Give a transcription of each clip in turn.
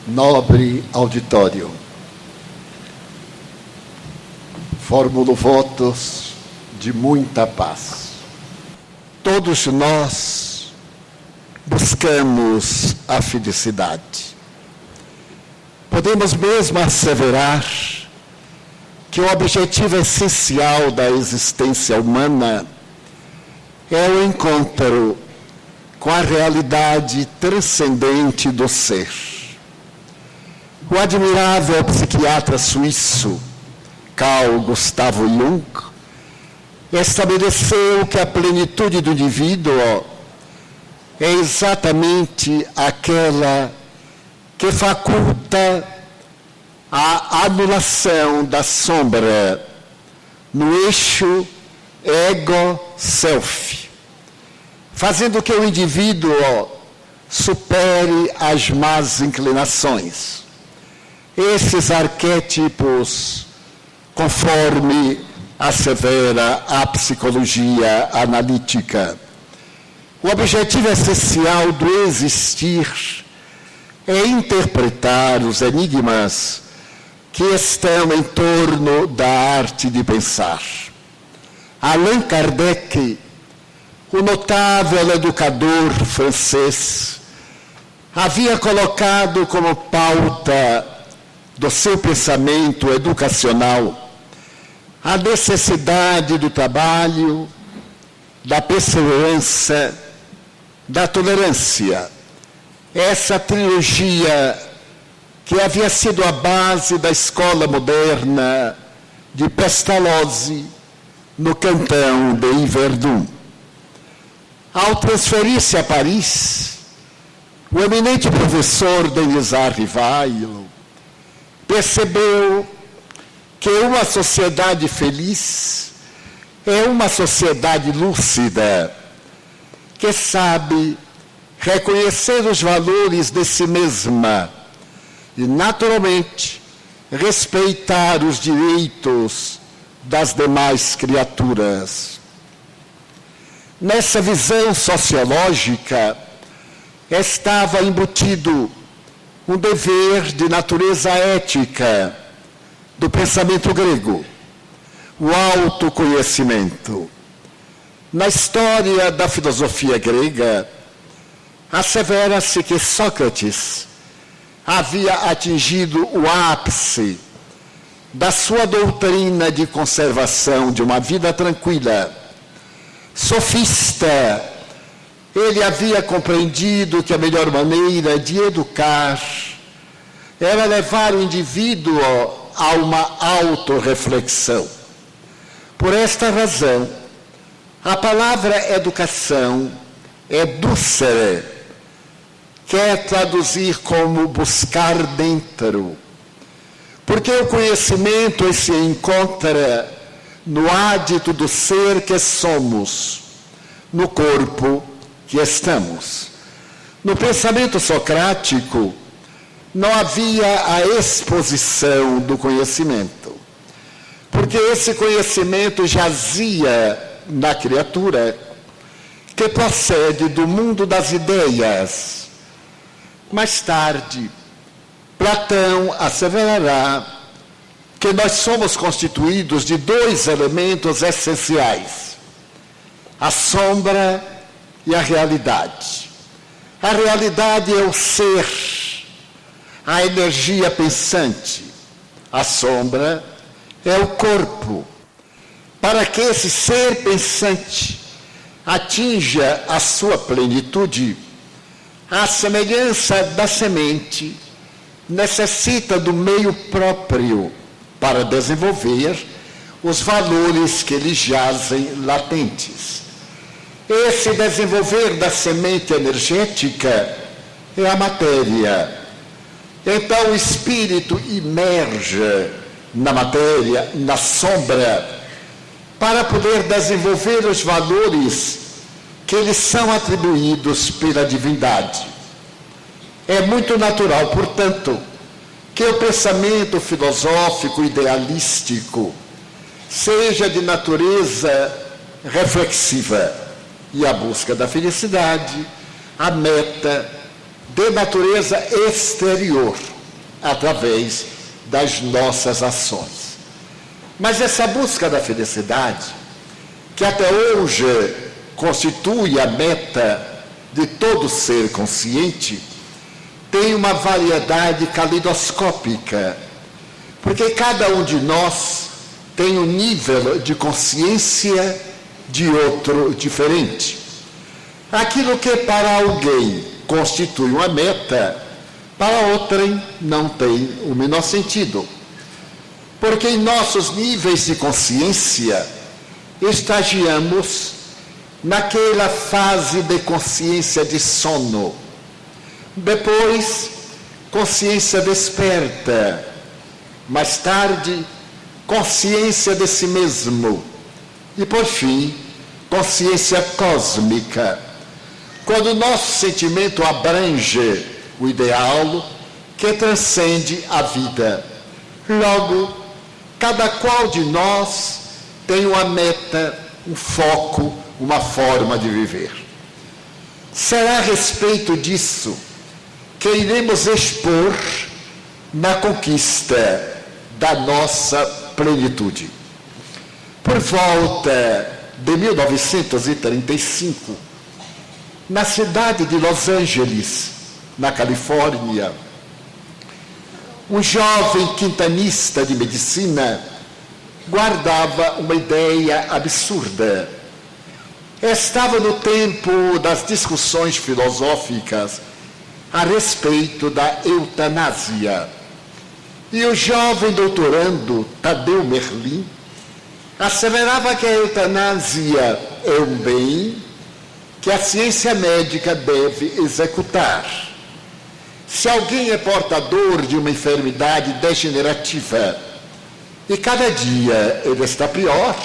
Nobre auditório, formulo votos de muita paz. Todos nós buscamos a felicidade. Podemos mesmo asseverar que o objetivo essencial da existência humana é o encontro com a realidade transcendente do ser. O admirável psiquiatra suíço Carl Gustav Jung estabeleceu que a plenitude do indivíduo é exatamente aquela que faculta a anulação da sombra no eixo ego-self, fazendo que o indivíduo supere as más inclinações. Esses arquétipos, conforme assevera a psicologia analítica, o objetivo essencial do existir é interpretar os enigmas que estão em torno da arte de pensar. Allan Kardec, o notável educador francês, havia colocado como pauta do seu pensamento educacional a necessidade do trabalho, da perseverança, da tolerância. Essa trilogia que havia sido a base da escola moderna de Pestalozzi no cantão de Yverdun. Ao transferir-se a Paris, o eminente professor Denisard Rivailo percebeu que uma sociedade feliz é uma sociedade lúcida, que sabe reconhecer os valores de si mesma e, naturalmente, respeitar os direitos das demais criaturas. Nessa visão sociológica, estava embutido um dever de natureza ética do pensamento grego, o autoconhecimento. Na história da filosofia grega, assevera-se que Sócrates havia atingido o ápice da sua doutrina de conservação de uma vida tranquila. Sofista, ele havia compreendido que a melhor maneira de educar era levar o indivíduo a uma autorreflexão. Por esta razão, a palavra educação é ducere, quer traduzir como buscar dentro, porque o conhecimento se encontra no ádito do ser que somos, no corpo que estamos. No pensamento socrático, não havia a exposição do conhecimento, porque esse conhecimento jazia na criatura, que procede do mundo das ideias. Mais tarde, Platão asseverará que nós somos constituídos de dois elementos essenciais: a sombra e a realidade. A realidade é o ser, a energia pensante. A sombra é o corpo. Para que esse ser pensante atinja a sua plenitude, a semelhança da semente necessita do meio próprio para desenvolver os valores que lhe jazem latentes. Esse desenvolver da semente energética é a matéria. Então o espírito emerge na matéria, na sombra, para poder desenvolver os valores que lhes são atribuídos pela divindade. É muito natural, portanto, que o pensamento filosófico idealístico seja de natureza reflexiva e a busca da felicidade, a meta de natureza exterior. através das nossas ações. Mas essa busca da felicidade, que até hoje constitui a meta de todo ser consciente, tem uma variedade caleidoscópica, porque cada um de nós tem um nível de consciência de outro diferente. Aquilo que para alguém constitui uma meta, para outrem não tem o menor sentido. Porque em nossos níveis de consciência, estagiamos naquela fase de consciência de sono. Depois, consciência desperta. Mais tarde, consciência de si mesmo. E, por fim, consciência cósmica. Quando o nosso sentimento abrange o ideal que transcende a vida. Logo, cada qual de nós tem uma meta, um foco, uma forma de viver. Será a respeito disso que iremos expor na conquista da nossa plenitude. Por volta de 1935, na cidade de Los Angeles, na Califórnia, um jovem quintanista de medicina guardava uma ideia absurda. Estava no tempo das discussões filosóficas a respeito da eutanásia. E o jovem doutorando Tadeu Merlin asseverava que a eutanásia é um bem que a ciência médica deve executar. Se alguém é portador de uma enfermidade degenerativa e cada dia ele está pior,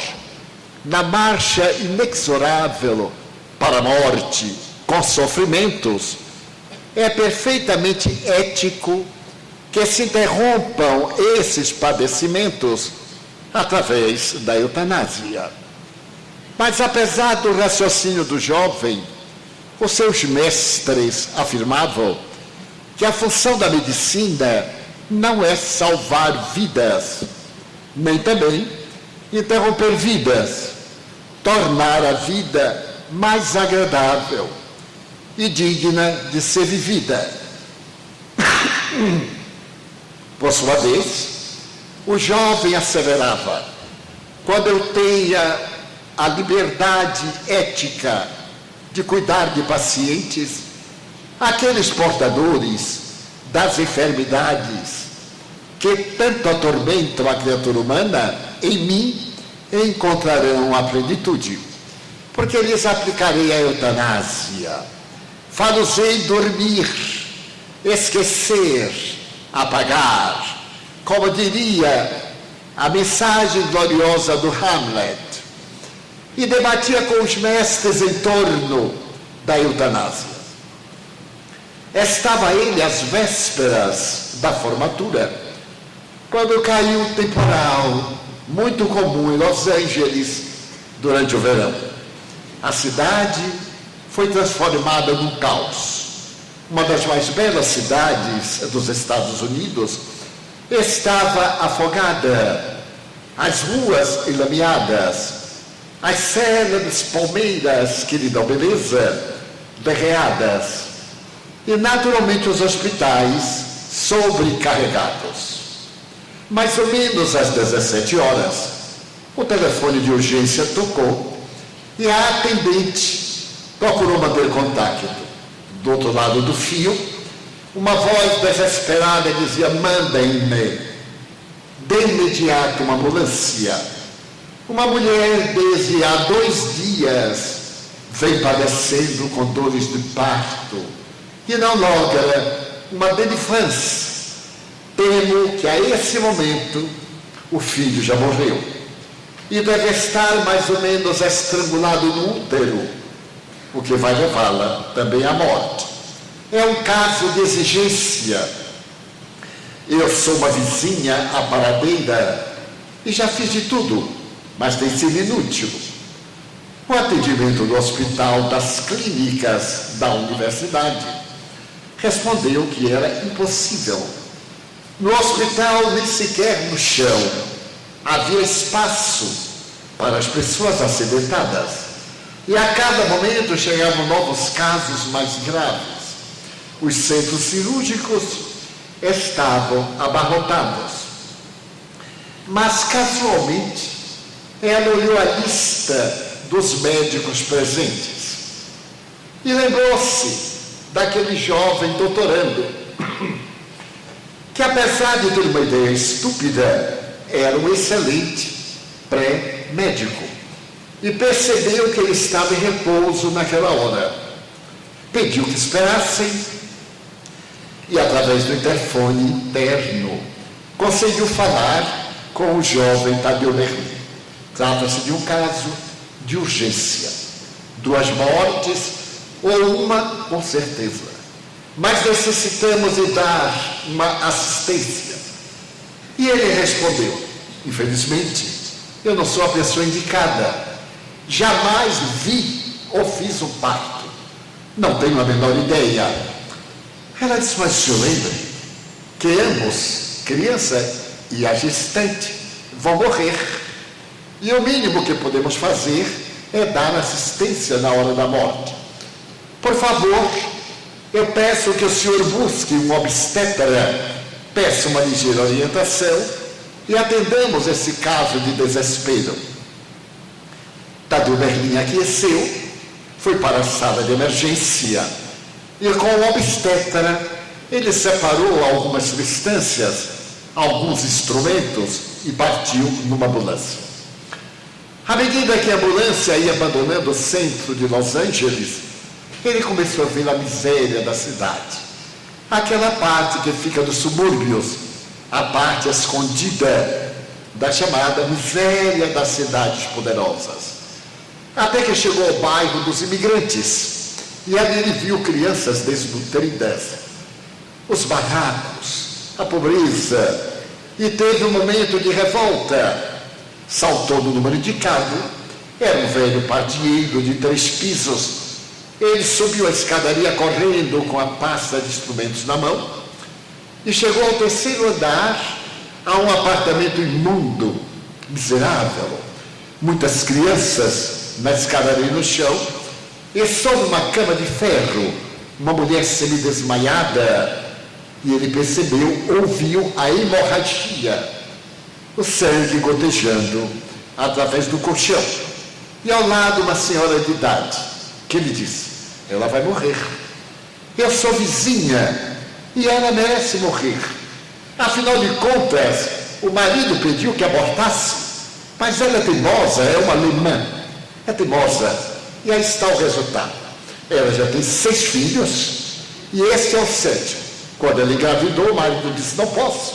na marcha inexorável para a morte, com sofrimentos, é perfeitamente ético que se interrompam esses padecimentos através da eutanásia. Mas apesar do raciocínio do jovem, os seus mestres afirmavam que a função da medicina não é salvar vidas, nem também interromper vidas, tornar a vida mais agradável e digna de ser vivida. Por sua vez, o jovem asseverava: quando eu tenha a liberdade ética de cuidar de pacientes, aqueles portadores das enfermidades que tanto atormentam a criatura humana, em mim encontrarão a plenitude, porque lhes aplicarei a eutanásia, fá-los-ei dormir, esquecer, apagar, como diria a mensagem gloriosa do Hamlet, e debatia com os mestres em torno da eutanásia. Estava ele às vésperas da formatura, quando caiu um temporal muito comum em Los Angeles durante o verão. A cidade foi transformada num caos. Uma das mais belas cidades dos Estados Unidos estava afogada, as ruas enlameadas, as célebres palmeiras que lhe dão beleza, derreadas, e naturalmente os hospitais sobrecarregados. Mais ou menos às 17 horas, o telefone de urgência tocou e a atendente procurou manter contato. Do outro lado do fio, uma voz desesperada dizia: mandem-me de imediato uma ambulância. Uma mulher desde há 2 dias vem padecendo com dores de parto e não logra uma delivrance. Temo que a esse momento o filho já morreu e deve estar mais ou menos estrangulado no útero, o que vai levá-la também à morte. É um caso de exigência. Eu sou uma vizinha aparadeira e já fiz de tudo, mas tem sido inútil. O atendimento do hospital das clínicas da universidade respondeu que era impossível. No hospital, nem sequer no chão havia espaço para as pessoas acidentadas. E a cada momento chegavam novos casos mais graves. Os centros cirúrgicos estavam abarrotados. Mas, casualmente, ela olhou a lista dos médicos presentes e lembrou-se daquele jovem doutorando, que, apesar de ter uma ideia estúpida, era um excelente pré-médico, e percebeu que ele estava em repouso naquela hora. Pediu que esperassem e, através do interfone interno, conseguiu falar com o jovem Tadeu Merlin. Trata-se de um caso de urgência. 2 mortes, ou uma, com certeza. Mas necessitamos de dar uma assistência. E ele respondeu: infelizmente, eu não sou a pessoa indicada. Jamais vi ou fiz um parto. Não tenho a menor ideia. Ela disse: mas senhor lembra que ambos, criança e a gestante, vão morrer. E o mínimo que podemos fazer é dar assistência na hora da morte. Por favor, eu peço que o senhor busque um obstetra, peça uma ligeira orientação e atendamos esse caso de desespero. Tadeu Merlin aqueceu, foi para a sala de emergência e, com o obstetra, ele separou algumas substâncias, alguns instrumentos e partiu numa ambulância. À medida que a ambulância ia abandonando o centro de Los Angeles, ele começou a ver a miséria da cidade. Aquela parte que fica dos subúrbios, a parte escondida da chamada miséria das cidades poderosas. Até que chegou ao bairro dos imigrantes, e ali ele viu crianças desnutridas, os barracos, a pobreza, e teve um momento de revolta. Saltou no número indicado, era um velho pardieiro de 3 pisos. Ele subiu a escadaria correndo com a pasta de instrumentos na mão e chegou ao 3º andar, a um apartamento imundo, miserável, muitas crianças na escadaria no chão, e sob uma cama de ferro, uma mulher semi-desmaiada, e ele percebeu, ouviu a hemorragia, o sangue gotejando através do colchão, e ao lado uma senhora de idade, que lhe disse: ela vai morrer, eu sou vizinha e ela merece morrer, afinal de contas o marido pediu que abortasse, mas ela é teimosa, é uma alemã, é teimosa, e aí está o resultado. Ela já tem 6 filhos e este é o 7º. Quando ela engravidou, o marido disse: não posso,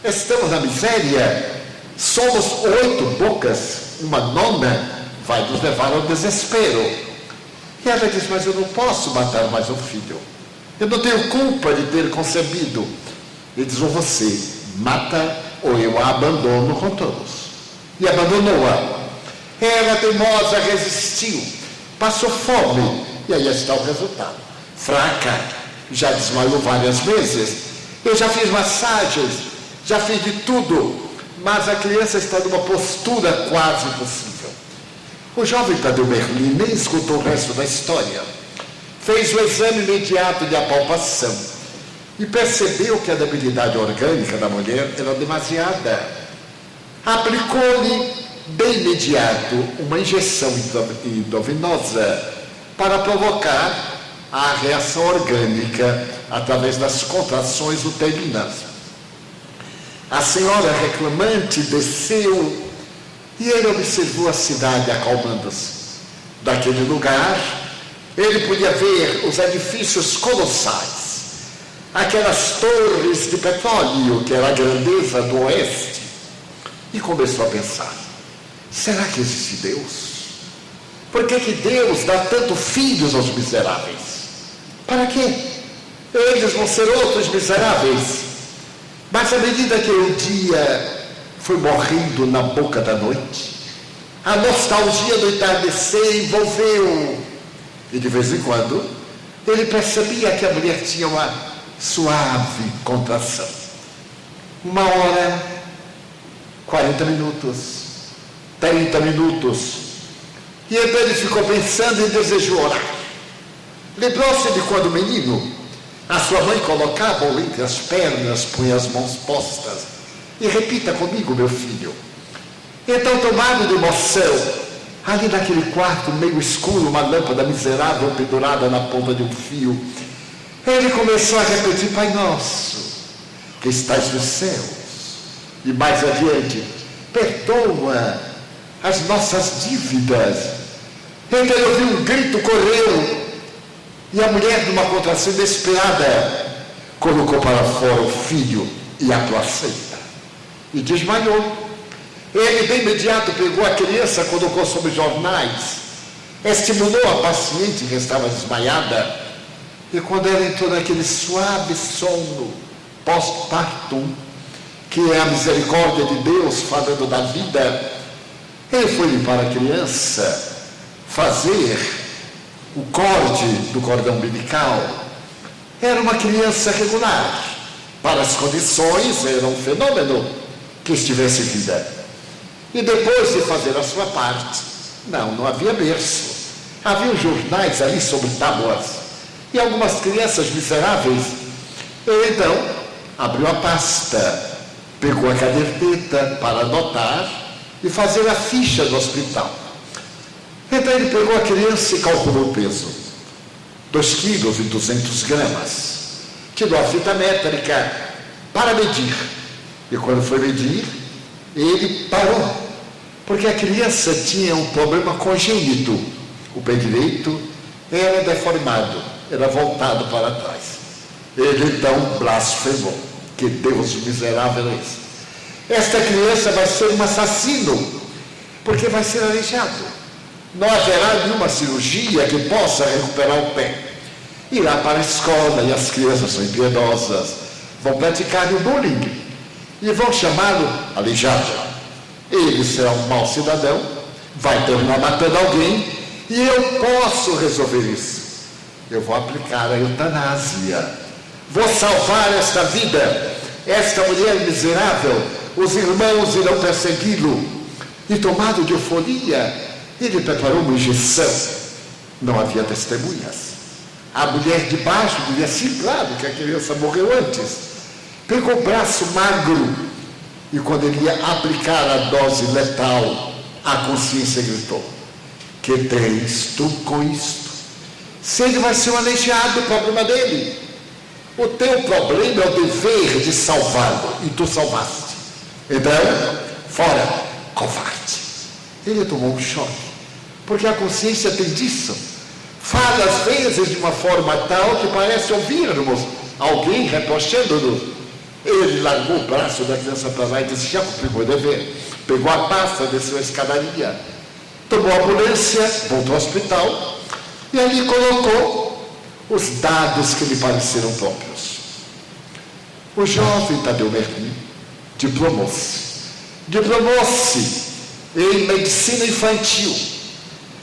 estamos na miséria, somos 8 bocas, uma 9ª vai nos levar ao desespero. E ela disse: mas eu não posso matar mais um filho, eu não tenho culpa de ter concebido. Ele diz: ou você mata ou eu a abandono com todos. E abandonou-a. Ela, teimosa, resistiu, passou fome, e aí está o resultado. Fraca, já desmaiou várias vezes, eu já fiz massagens, já fiz de tudo, mas a criança está numa postura quase impossível. O jovem Tadeu Merlin nem escutou o resto da história. Fez o exame imediato de apalpação e percebeu que a debilidade orgânica da mulher era demasiada. Aplicou-lhe de imediato uma injeção endovenosa para provocar a reação orgânica através das contrações uterinas. A senhora reclamante desceu e ele observou a cidade acalmando-se. Daquele lugar, ele podia ver os edifícios colossais, aquelas torres de petróleo que era a grandeza do oeste, e começou a pensar: será que existe Deus? Por que Deus dá tanto filhos aos miseráveis? Para quê? Eles vão ser outros miseráveis. Mas à medida que o dia foi morrendo na boca da noite, a nostalgia do entardecer envolveu-o. E de vez em quando, ele percebia que a mulher tinha uma suave contração. 1 hora, 40 minutos, 30 minutos. E então ele ficou pensando e desejou orar. Lembrou-se de quando menino, a sua mãe colocava-o entre as pernas, punha as mãos postas. E repita comigo, meu filho. Então, tomado de emoção, ali naquele quarto meio escuro, uma lâmpada miserável pendurada na ponta de um fio, ele começou a repetir: Pai nosso, que estás nos céus. E mais adiante: perdoa as nossas dívidas. Então ele ouviu um grito, correu, e a mulher, numa contração desesperada, colocou para fora o filho e a placenta, e desmaiou. Ele, de imediato, pegou a criança, colocou sobre jornais, estimulou a paciente que estava desmaiada, e quando ela entrou naquele suave sono pós-parto, que é a misericórdia de Deus falando da vida, ele foi limpar a criança, fazer o corte do cordão umbilical. Era uma criança regular, para as condições era um fenômeno que estivesse vida. E depois de fazer a sua parte, não havia berço, havia jornais ali sobre tábuas, e algumas crianças miseráveis. Ele então abriu a pasta, pegou a caderneta para anotar e fazer a ficha do hospital. Então ele pegou a criança e calculou o peso, 2,2 kg, tirou a fita métrica para medir, e quando foi medir, ele parou, porque a criança tinha um problema congênito. O pé direito era deformado, era voltado para trás. Ele então blasfemou: que Deus miserável é esse? Esta criança vai ser um assassino, porque vai ser aleijado. Não haverá nenhuma cirurgia que possa recuperar o pé. Irá para a escola, e as crianças são impiedosas, vão praticar o bullying e vão chamá-lo aleijado. Ele será um mau cidadão, vai terminar matando alguém, e eu posso resolver isso. Eu vou aplicar a eutanásia, vou salvar esta vida, esta mulher miserável. Os irmãos irão persegui-lo, e tomado de euforia, ele preparou uma injeção. Não havia testemunhas. A mulher de baixo dizia: sim, claro que a criança morreu antes. Pegou o braço magro, e quando ele ia aplicar a dose letal, a consciência gritou: que tens tu com isto? Se ele vai ser um aleijado, o problema dele. O teu problema é o dever de salvá-lo, e tu salvaste. Então, fora, covarde. Ele tomou um choque, porque a consciência tem disso. Fala às vezes de uma forma tal que parece ouvirmos alguém reprochando-nos. Ele largou o braço da criança para lá e disse: já cumpri meu dever. Pegou a pasta, desceu a escadaria, tomou a ambulância, voltou ao hospital, e ali colocou os dados que lhe pareceram próprios. O jovem Tadeu Merlin diplomou-se em medicina infantil,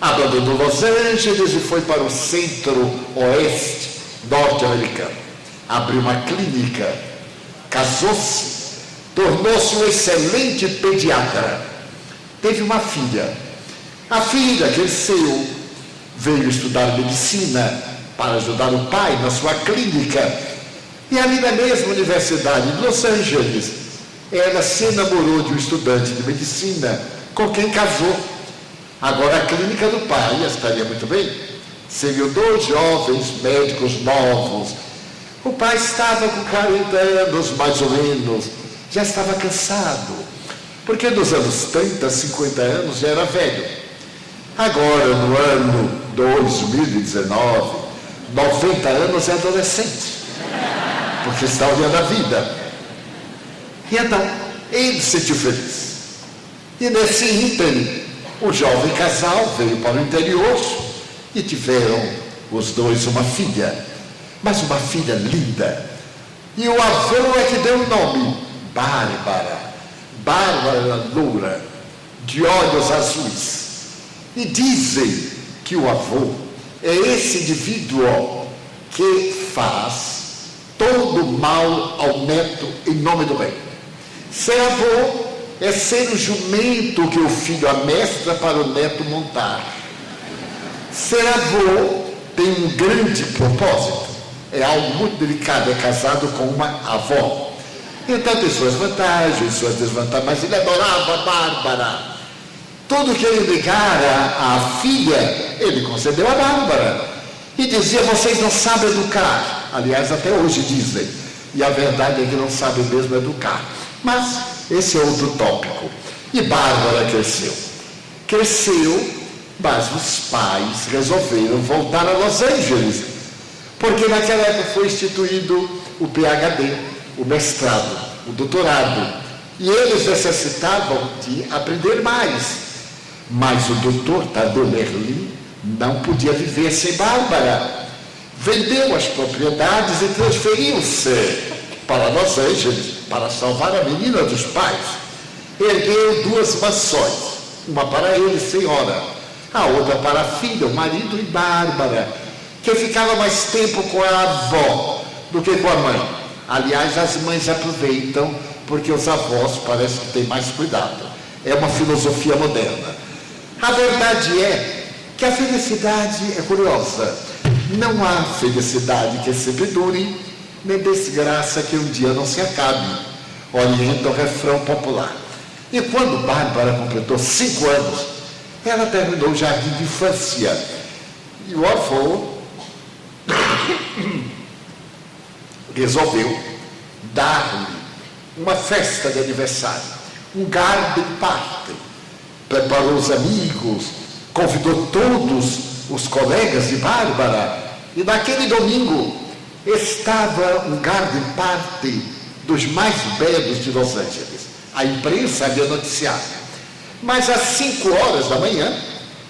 abandonou Los Angeles e foi para o centro-oeste norte-americano. Abriu uma clínica, casou-se, tornou-se um excelente pediatra. Teve uma filha. A filha cresceu, veio estudar medicina para ajudar o pai na sua clínica. E ali na mesma universidade de Los Angeles, ela se enamorou de um estudante de medicina, com quem casou. Agora a clínica do pai estaria muito bem. Seriam 2 jovens médicos novos. O pai estava com 40 anos, mais ou menos. Já estava cansado, porque nos anos 30, 50 anos já era velho. Agora, no ano 2019, 90 anos é adolescente, porque está olhando a vida. E então, ele se sentiu feliz. E nesse ínterim, o jovem casal veio para o interior e tiveram os dois uma filha, mas uma filha linda. E o avô é que deu o nome: Bárbara loura, de olhos azuis. E dizem que o avô é esse indivíduo que faz todo mal ao neto em nome do bem. Ser avô é ser o jumento que o filho amestra para o neto montar. Ser avô tem um grande propósito. É algo muito delicado, é casado com uma avó. Então tem suas vantagens, suas desvantagens, mas ele adorava a Bárbara. Tudo que ele ligara à filha, ele concedeu a Bárbara. E dizia, vocês não sabem educar. Aliás, até hoje dizem. E a verdade é que não sabem mesmo educar. Mas esse é outro tópico. E Bárbara cresceu. Cresceu, mas os pais resolveram voltar a Los Angeles. Porque naquela época foi instituído o PhD, o mestrado, o doutorado. E eles necessitavam de aprender mais. Mas o doutor Tadeu Merlin não podia viver sem Bárbara. Vendeu as propriedades e transferiu-se para Los Angeles para salvar a menina dos pais. Ergueu 2 mansões, uma para ele, senhora, a outra para a filha, o marido e Bárbara, que ficava mais tempo com a avó do que com a mãe. Aliás, as mães aproveitam porque os avós parecem que têm mais cuidado. É uma filosofia moderna. A verdade é que a felicidade é curiosa. Não há felicidade que sempre dure, nem desgraça que um dia não se acabe. Orienta o refrão popular. E quando Bárbara completou 5 anos, ela terminou o jardim de infância. E o avô resolveu dar-lhe uma festa de aniversário, um garden party. Preparou os amigos, convidou todos os colegas de Bárbara, e naquele domingo estava um garden party dos mais belos de Los Angeles. A imprensa havia noticiado. Mas às 5 horas da manhã,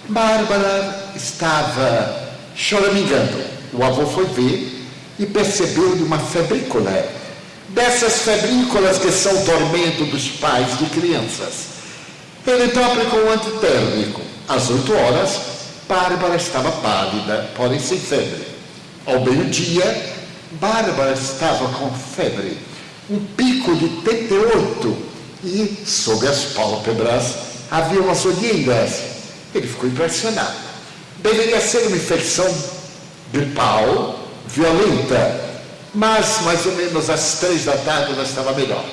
Bárbara estava choramingando. O avô foi ver e percebeu-lhe uma febrícula. Dessas febrículas que são o tormento dos pais de crianças. Ele então aplicou um antitérmico. Às 8 horas, Bárbara estava pálida, porém sem febre. Ao meio-dia, Bárbara estava com febre, um pico de 38, e sob as pálpebras havia umas olheiras. Ele ficou impressionado. Deveria ser uma infecção gripal, violenta, mas mais ou menos às 3 da tarde ela estava melhor.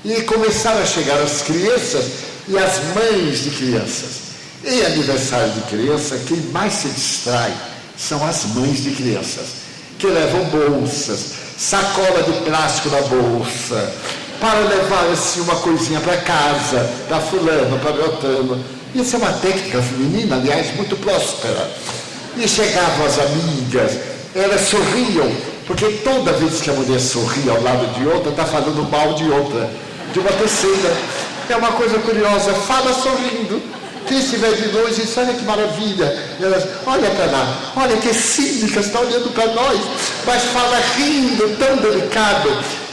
E começaram a chegar as crianças e as mães de crianças. Em aniversário de criança, quem mais se distrai são as mães de crianças, que levam bolsas, sacola de plástico na bolsa, para levar assim uma coisinha para casa, para fulano, para beltrano. Isso é uma técnica feminina, aliás, muito próspera. E chegavam as amigas, elas sorriam, porque toda vez que a mulher sorri ao lado de outra, está falando mal de outra, de uma terceira. É uma coisa curiosa, fala sorrindo. Quem estiver de longe diz, olha que maravilha. Elas, olha para lá, olha que cínica, está olhando para nós, mas fala rindo, tão delicado.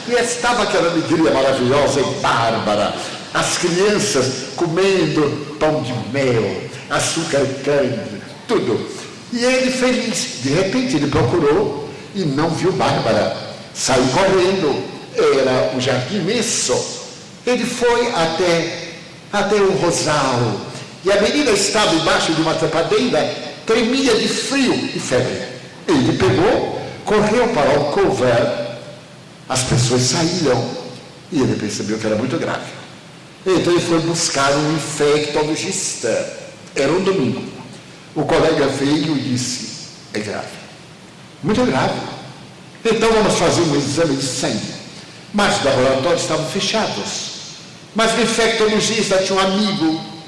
E estava aquela alegria maravilhosa em Bárbara. As crianças comendo pão de mel, açúcar cândido, tudo. E ele feliz. De repente ele procurou e não viu Bárbara. Saiu correndo. Era um jardim imenso. Ele foi até um rosal. E a menina estava embaixo de uma trepadeira, tremia de frio e febre. Ele pegou, correu para o alcova. As pessoas saíram e ele percebeu que era muito grave. Então ele foi buscar um infectologista. Era um domingo. O colega veio e disse, é grave, muito grave. Então vamos fazer um exame de sangue. Mas os laboratórios estavam fechados. Mas o infectologista tinha um amigo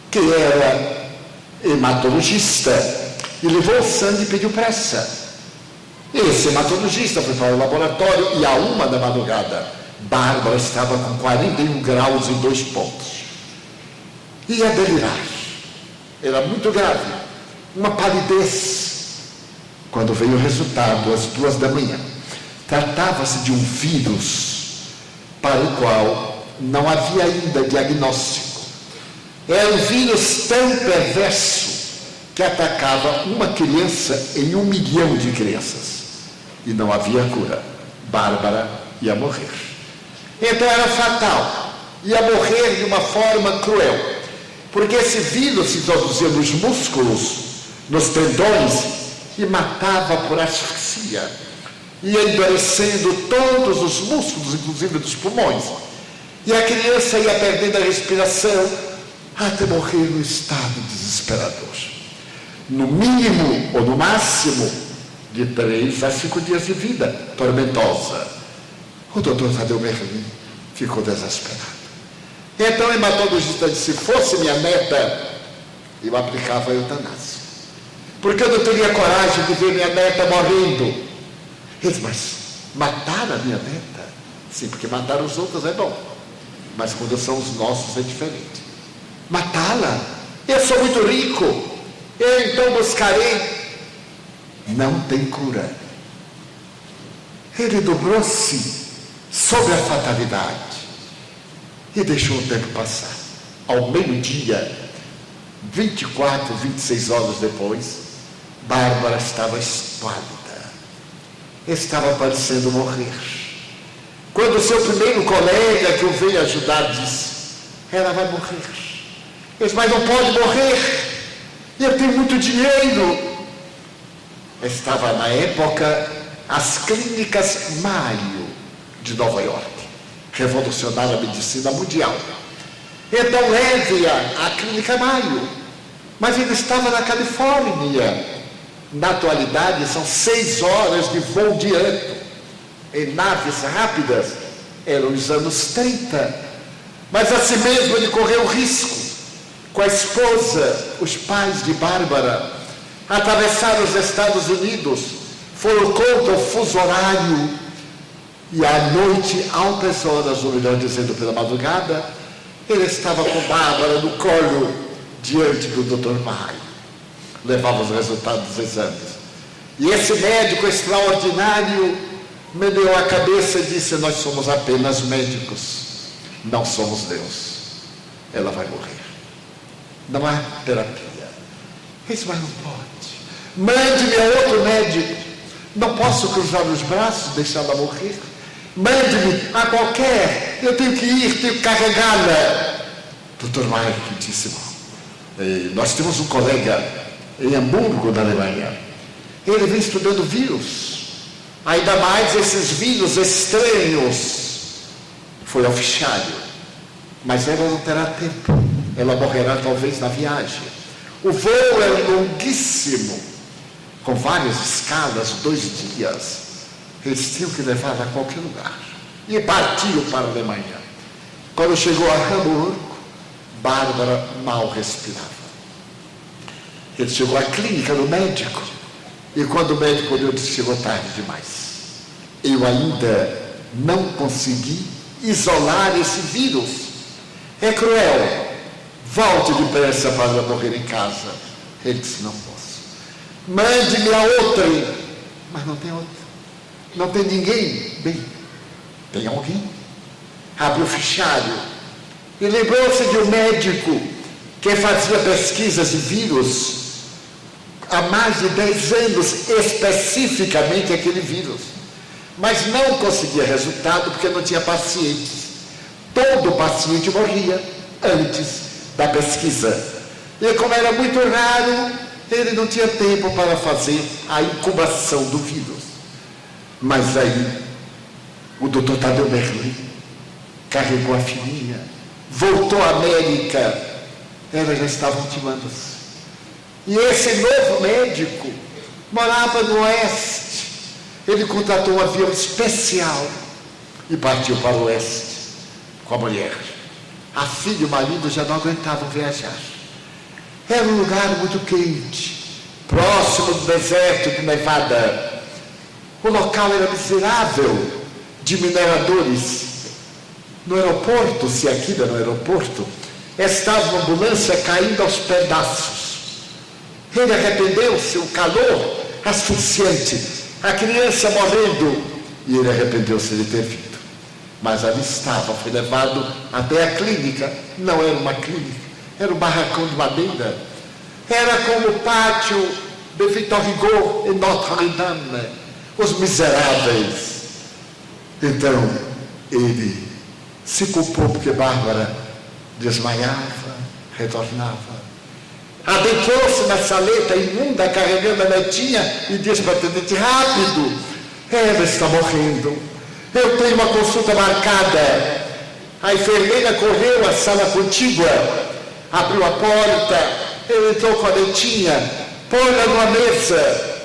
que era hematologista e levou o sangue e pediu pressa. Esse hematologista foi para o laboratório e à 1 da madrugada, Bárbara estava com 41 graus e 2 pontos. Ia delirar. Era muito grave. Uma palidez. Quando veio o resultado, às 2 da manhã, tratava-se de um vírus para o qual não havia ainda diagnóstico. Era um vírus tão perverso que atacava uma criança em 1 milhão de crianças. E não havia cura. Bárbara ia morrer. Então era fatal. ia morrer de uma forma cruel, porque esse vírus se introduzia nos músculos, nos tendões, e matava por asfixia, ia endurecendo todos os músculos, inclusive dos pulmões, e a criança ia perdendo a respiração até morrer no estado desesperador. No mínimo, ou no máximo, de 3 a 5 dias de vida tormentosa. O doutor Tadeu Merlin ficou desesperado. Então o hematologista disse: se fosse minha neta, eu aplicava a eutanásia, porque eu não teria coragem de ver minha neta morrendo. Ele disse: mas matar a minha neta? Sim, porque matar os outros é bom, mas quando são os nossos é diferente. Matá-la? Eu sou muito rico, eu então buscarei. Não tem cura. Ele dobrou-se sobre a fatalidade e deixou o tempo passar. Ao meio-dia, 24, 26 horas depois, Bárbara estava espálida, estava parecendo morrer. Quando o seu primeiro colega que o veio ajudar disse: ela vai morrer. Ele disse: mas não pode morrer, eu tenho muito dinheiro. Estava na época as clínicas Mayo de Nova York, revolucionaram a medicina mundial. Então leve-a à clínica Mayo. Mas ele estava na Califórnia. Na atualidade são 6 horas de voo direto em naves rápidas. Eram os anos 30. Mas assim mesmo ele correu risco. Com a esposa, os pais de Bárbara atravessaram os Estados Unidos, foram contra o fuso horário, e à noite, altas horas, ou melhor dizendo, pela madrugada, ele estava com Bárbara no colo, diante do Dr. Maio. Levava os resultados dos exames. E esse médico extraordinário meneou a cabeça e disse: nós somos apenas médicos, não somos Deus. Ela vai morrer. Não há terapia. Isso, mas não pode. Mande-me a outro médico. Não posso cruzar os braços, deixá-la morrer. Mande-me a qualquer. Eu tenho que ir, tenho que carregá-la. Dr. Mike disse: nós temos um colega em Hamburgo, na Alemanha. Ele vem estudando vírus. Ainda mais esses vírus estranhos. Foi ao fichário. Mas ela não terá tempo. Ela morrerá talvez na viagem. O voo é longuíssimo, com várias escalas, 2 dias. Eles tinham que levá-la a qualquer lugar. E partiu para a Alemanha. Quando chegou a Hamburgo, Bárbara mal respirava. Ele chegou à clínica do médico, e quando o médico olhou, disse: chegou tarde demais. Eu ainda não consegui isolar esse vírus. É cruel. Volte depressa para ela morrer em casa. Ele disse: não posso. Mande-me a outra. Mas não tem outra. Não tem ninguém. Bem, tem alguém. Abriu o fichário e lembrou-se de um médico que fazia pesquisas de vírus há mais de 10 anos, especificamente aquele vírus. Mas não conseguia resultado porque não tinha pacientes. Todo paciente morria antes da pesquisa. E como era muito raro, ele não tinha tempo para fazer a incubação do vírus. Mas aí, o Dr. Tadeu Merlin carregou a filhinha, voltou à América, ela já estava ultimando-se. E esse novo médico morava no oeste. Ele contratou um avião especial e partiu para o oeste com a mulher. A filha e o marido já não aguentavam viajar. Era um lugar muito quente, próximo do deserto de Nevada. O local era miserável, de mineradores. No aeroporto, se aquilo era no aeroporto, estava uma ambulância caindo aos pedaços. Ele arrependeu-se, o calor asfixiante, a criança morrendo, e ele arrependeu-se de ter vindo. Mas ali estava, foi levado até a clínica. Não era uma clínica, era um barracão de madeira. Era como o pátio de Victor Hugo em Notre-Dame, os miseráveis. Então ele Se culpou porque Bárbara desmaiava, retornava. Adentrou-se na saleta imunda, carregando a netinha, e disse para a atendente: rápido, ela está morrendo. Eu tenho uma consulta marcada. A enfermeira correu à sala contígua, abriu a porta, ele entrou com a netinha, põe-la numa mesa.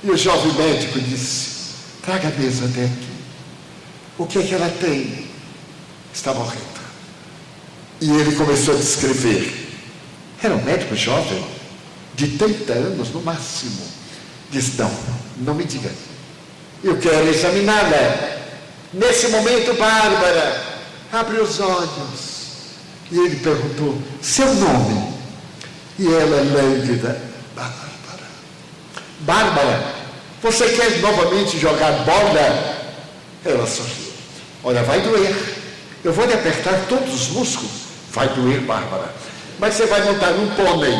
E o jovem médico disse: traga a mesa até aqui. O que é que ela tem? Está morrendo. E ele começou a descrever. Era um médico jovem, de 30 anos no máximo. Disse: não me diga. Eu quero examiná-la. Nesse momento, Bárbara abre os olhos. E ele perguntou: seu nome? E ela, lânguida: Bárbara, você quer novamente jogar bola? Ela sorriu: olha, vai doer. Eu vou lhe apertar todos os músculos. Vai doer, Bárbara. Mas você vai montar um pônei.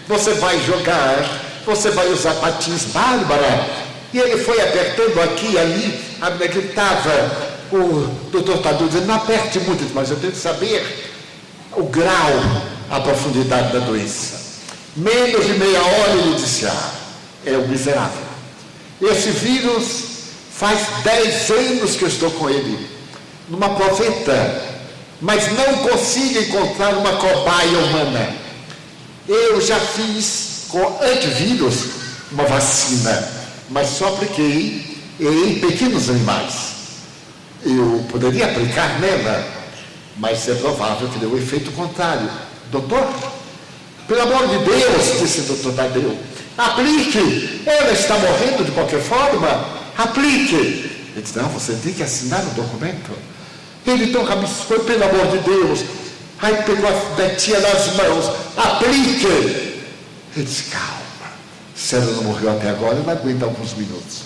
Você vai jogar. Você vai usar patins, Bárbara. E ele foi apertando aqui e ali. A menina gritava. O doutor Tadeu dizendo: não aperte muito, mas eu tenho que saber o grau, a profundidade da doença. Menos de meia hora ele disse: é o miserável. Esse vírus faz 10 anos que eu estou com ele, numa proveta, mas não consigo encontrar uma cobaia humana. Eu já fiz com antivírus uma vacina, mas só apliquei em pequenos animais. Eu poderia aplicar nela, mas é provável que dê um efeito contrário. Doutor, pelo amor de Deus, disse o doutor Tadeu, aplique. Ela está morrendo de qualquer forma. Aplique. Ele disse: não, você tem que assinar o documento. Ele então rabiscou: pelo amor de Deus. Aí pegou a netinha nas mãos: aplique. Ele disse: calma, se ela não morreu até agora, eu não aguento alguns minutos.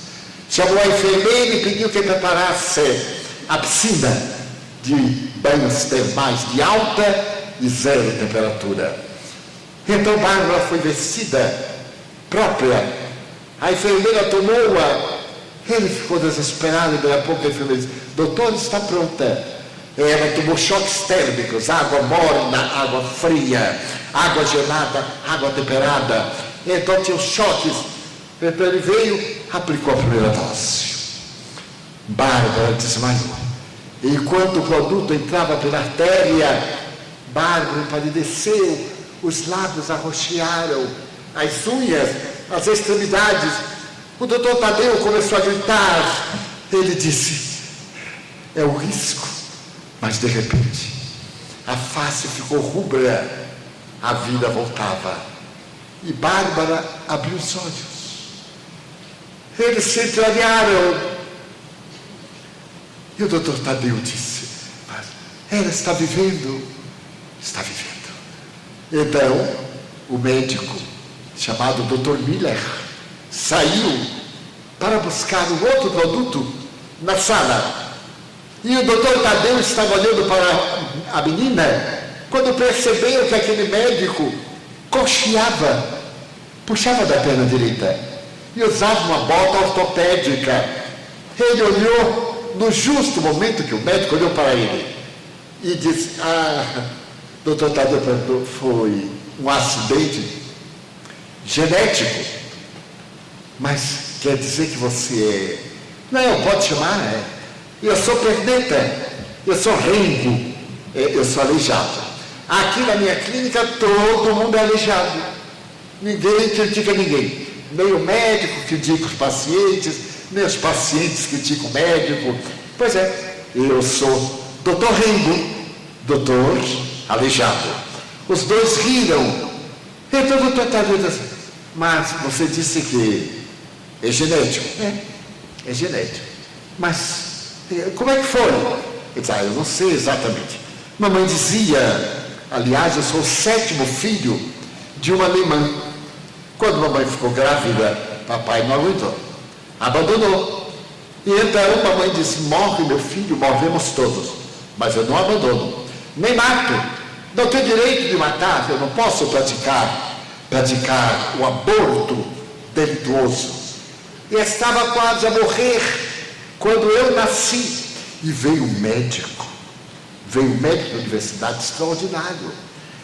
Chamou a enfermeira e pediu que preparasse a piscina de banhos termais de alta e 0 temperatura. Então Bárbara foi vestida própria. A enfermeira tomou-a. Ele ficou desesperado. E daí a pouco a enfermeira disse: doutor, está pronta. Ela tomou choques térmicos: água morna, água fria, água gelada, água temperada. Então tinha os choques. Então ele veio, aplicou a primeira dose. Bárbara desmaiou. Enquanto o produto entrava pela artéria, Bárbara empalideceu, os lábios arroxearam, as unhas, as extremidades. O doutor Tadeu começou a gritar. Ele disse: é o risco. Mas de repente, a face ficou rubra, a vida voltava. E Bárbara abriu os olhos. Eles se entranharam. E o doutor Tadeu disse: mas ela está vivendo. Está vivendo. Então, o médico, chamado Dr. Miller, saiu para buscar um outro produto na sala. E o doutor Tadeu estava olhando para a menina, quando percebeu que aquele médico cocheava, puxava da perna direita e usava uma bota ortopédica. Ele olhou no justo momento que o médico olhou para ele e disse: doutor Tadeu perguntou: foi um acidente genético? Mas quer dizer que você é... Não, pode chamar, eu sou perneta, eu sou rengo, eu sou aleijado. Aqui na minha clínica todo mundo é aleijado. Ninguém critica ninguém. Nem o médico critica os pacientes, nem os pacientes criticam o médico. Pois é, eu sou doutor rengo, doutor aleijado. Os dois riram. Então o doutor Tadeu disse: mas você disse que é genético. É genético. Mas como é que foi? Ele disse: eu não sei exatamente. Mamãe dizia, aliás, eu sou o 7º filho de uma alemã. Quando mamãe ficou grávida, papai não aguentou, abandonou. E então mamãe disse: morre meu filho, morremos todos, mas eu não abandono, nem mato. Não tenho direito de matar, eu não posso praticar o aborto delituoso. E estava quase a morrer quando eu nasci. E veio um médico Veio um médico da universidade extraordinário.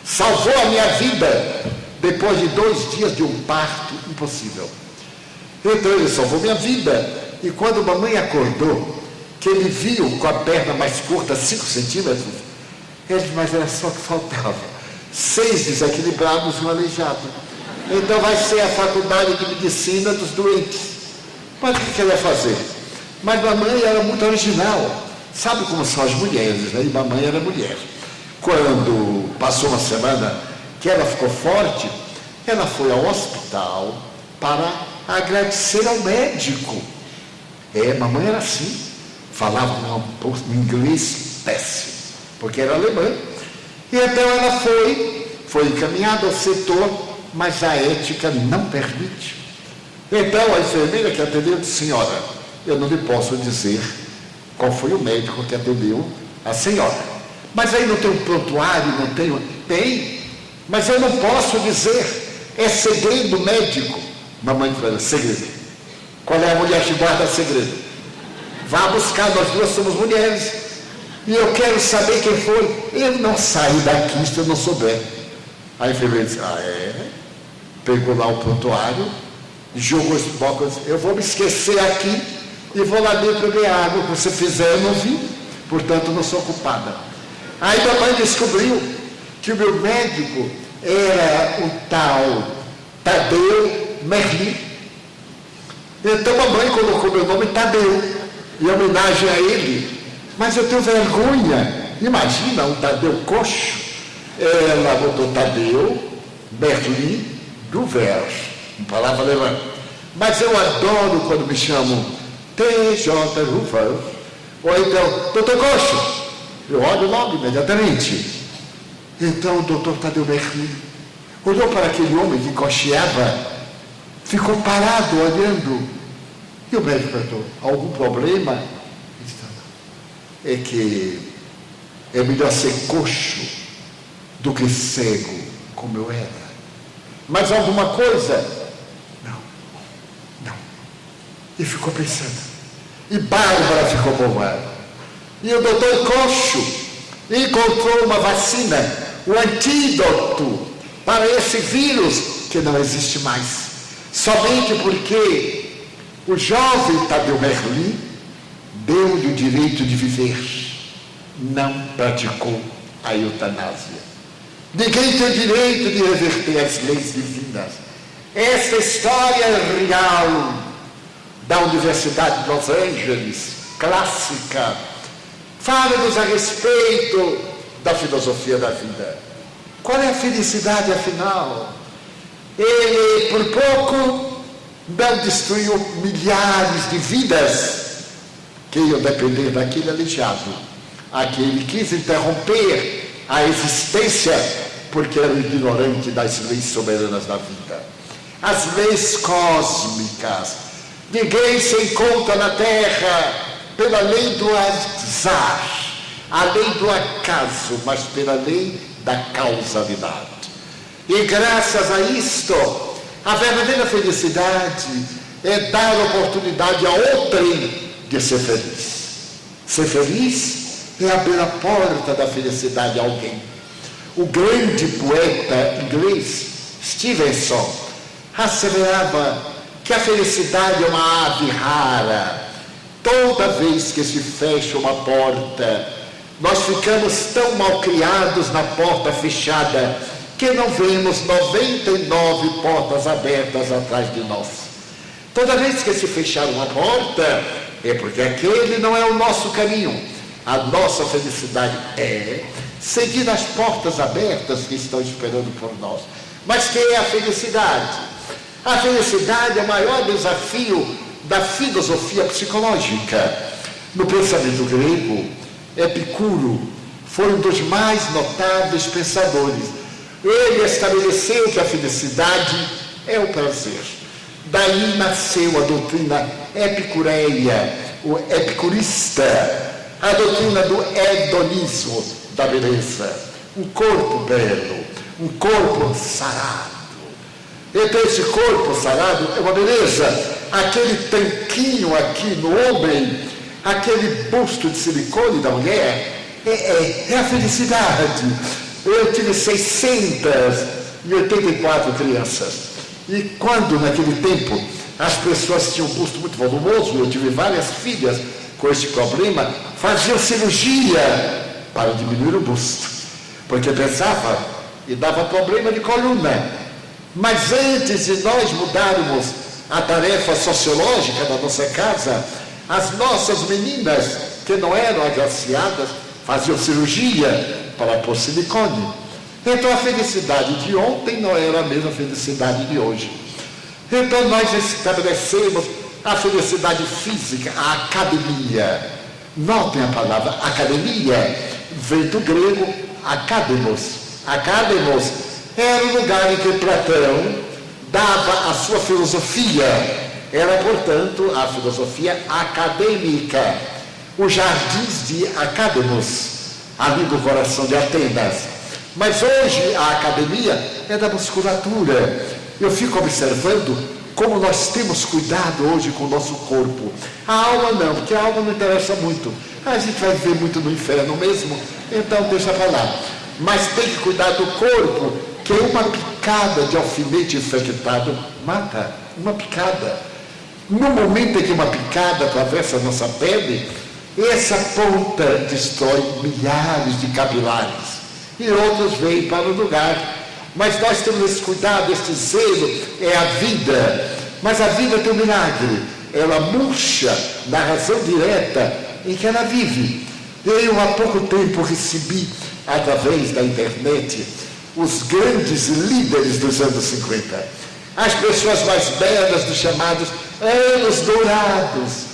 Salvou a minha vida depois de 2 dias de um parto impossível. Então ele salvou minha vida. E quando a mamãe acordou, que ele viu com a perna mais curta, 5 centímetros, ele disse, mas era só que faltava 6 desequilibrados e um aleijado. Então vai ser a faculdade de medicina dos doentes. Mas o que ele ia fazer? Mas mamãe era muito original. Sabe como são as mulheres, né? E mamãe era mulher. Quando passou uma semana que ela ficou forte, ela foi ao hospital para agradecer ao médico. Mamãe era assim, falava um inglês péssimo, porque era alemã. E então ela foi encaminhada ao setor, mas a ética não permite. Então a enfermeira que atendeu disse, senhora, eu não lhe posso dizer qual foi o médico que atendeu a senhora. Mas aí não tem um prontuário, não tem... Tem, mas eu não posso dizer, é segredo médico. Mamãe falou, segredo. Qual é a mulher que guarda segredo? Vá buscar, nós duas somos mulheres. E eu quero saber quem foi. Eu não saio daqui se eu não souber. A enfermeira disse, pegou lá o prontuário, jogou os blocos, eu vou me esquecer aqui e vou lá dentro beber água. O que você fizer eu não vi, portanto não sou culpada. Aí mamãe descobriu que o meu médico era o tal Tadeu Merli. Então a mãe colocou meu nome Tadeu, em homenagem a ele. Mas eu tenho vergonha. Imagina um Tadeu coxo. Ela botou Tadeu Merli do Verge, uma palavra alemã. Mas eu adoro quando me chamam T.J. Rufal, ou então Doutor Coxo. Eu olho logo imediatamente. Então o doutor Tadeu Merli olhou para aquele homem que cocheava, ficou parado olhando. E o médico perguntou, algum problema? Ele disse, não. É que é melhor ser coxo do que cego, como eu era. Mas alguma coisa? Não. E ficou pensando. E Bárbara ficou bombada. E o doutor Coxo encontrou uma vacina, o antídoto para esse vírus que não existe mais. Somente porque o jovem Tadeu Merli deu-lhe o direito de viver, não praticou a eutanásia. Ninguém tem direito de reverter as leis divinas. Esta história real da Universidade de Los Angeles, clássica, fala-nos a respeito da filosofia da vida. Qual é a felicidade, afinal? Ele, por pouco, não destruiu milhares de vidas que iam depender daquele aleijado. Aquele quis interromper a existência porque era ignorante das leis soberanas da vida. As leis cósmicas. Ninguém se encontra na Terra pela lei do azar, a lei do acaso, mas pela lei da causalidade. E graças a isto, a verdadeira felicidade é dar oportunidade a outrem de ser feliz. Ser feliz é abrir a porta da felicidade a alguém. O grande poeta inglês Stevenson asseverava que a felicidade é uma ave rara. Toda vez que se fecha uma porta, nós ficamos tão mal criados na porta fechada que não vemos 99 portas abertas atrás de nós. Toda vez que se fechar uma porta, é porque aquele não é o nosso caminho. A nossa felicidade é seguir as portas abertas que estão esperando por nós. Mas que é a felicidade? A felicidade é o maior desafio da filosofia psicológica. No pensamento grego, Epicuro foi um dos mais notáveis pensadores. Ele estabeleceu que a felicidade é o prazer. Daí nasceu a doutrina epicureia, o epicurista, a doutrina do hedonismo, da beleza. Um corpo belo, um corpo sarado. Então esse corpo sarado é uma beleza. Aquele tanquinho aqui no homem, aquele busto de silicone da mulher, É a felicidade. Eu tive 684 crianças. E quando, naquele tempo, as pessoas tinham um busto muito volumoso, eu tive várias filhas com esse problema, faziam cirurgia para diminuir o busto, porque pensava e dava problema de coluna. Mas antes de nós mudarmos a tarefa sociológica da nossa casa, as nossas meninas, que não eram agraciadas, faziam cirurgia para pôr silicone. Então a felicidade de ontem não era a mesma felicidade de hoje. Então nós estabelecemos a felicidade física, a academia. Notem a palavra academia, vem do grego academos. Academos era o lugar em que Platão dava a sua filosofia. Era, portanto, a filosofia acadêmica. Os jardins de Academos, ali do coração de Atenas. Mas hoje a academia é da musculatura. Eu fico observando como nós temos cuidado hoje com o nosso corpo. A alma não, porque a alma não interessa muito. A gente vai viver muito no inferno mesmo, então deixa para lá. Mas tem que cuidar do corpo, que uma picada de alfinete infectado mata. Uma picada. No momento em que uma picada atravessa a nossa pele, essa ponta destrói milhares de capilares. E outros vêm para o lugar. Mas nós temos esse cuidado, este zelo, é a vida. Mas a vida tem um milagre. Ela murcha na razão direta em que ela vive. Eu há pouco tempo recebi, através da internet, os grandes líderes dos anos 50. As pessoas mais belas dos chamados anos dourados.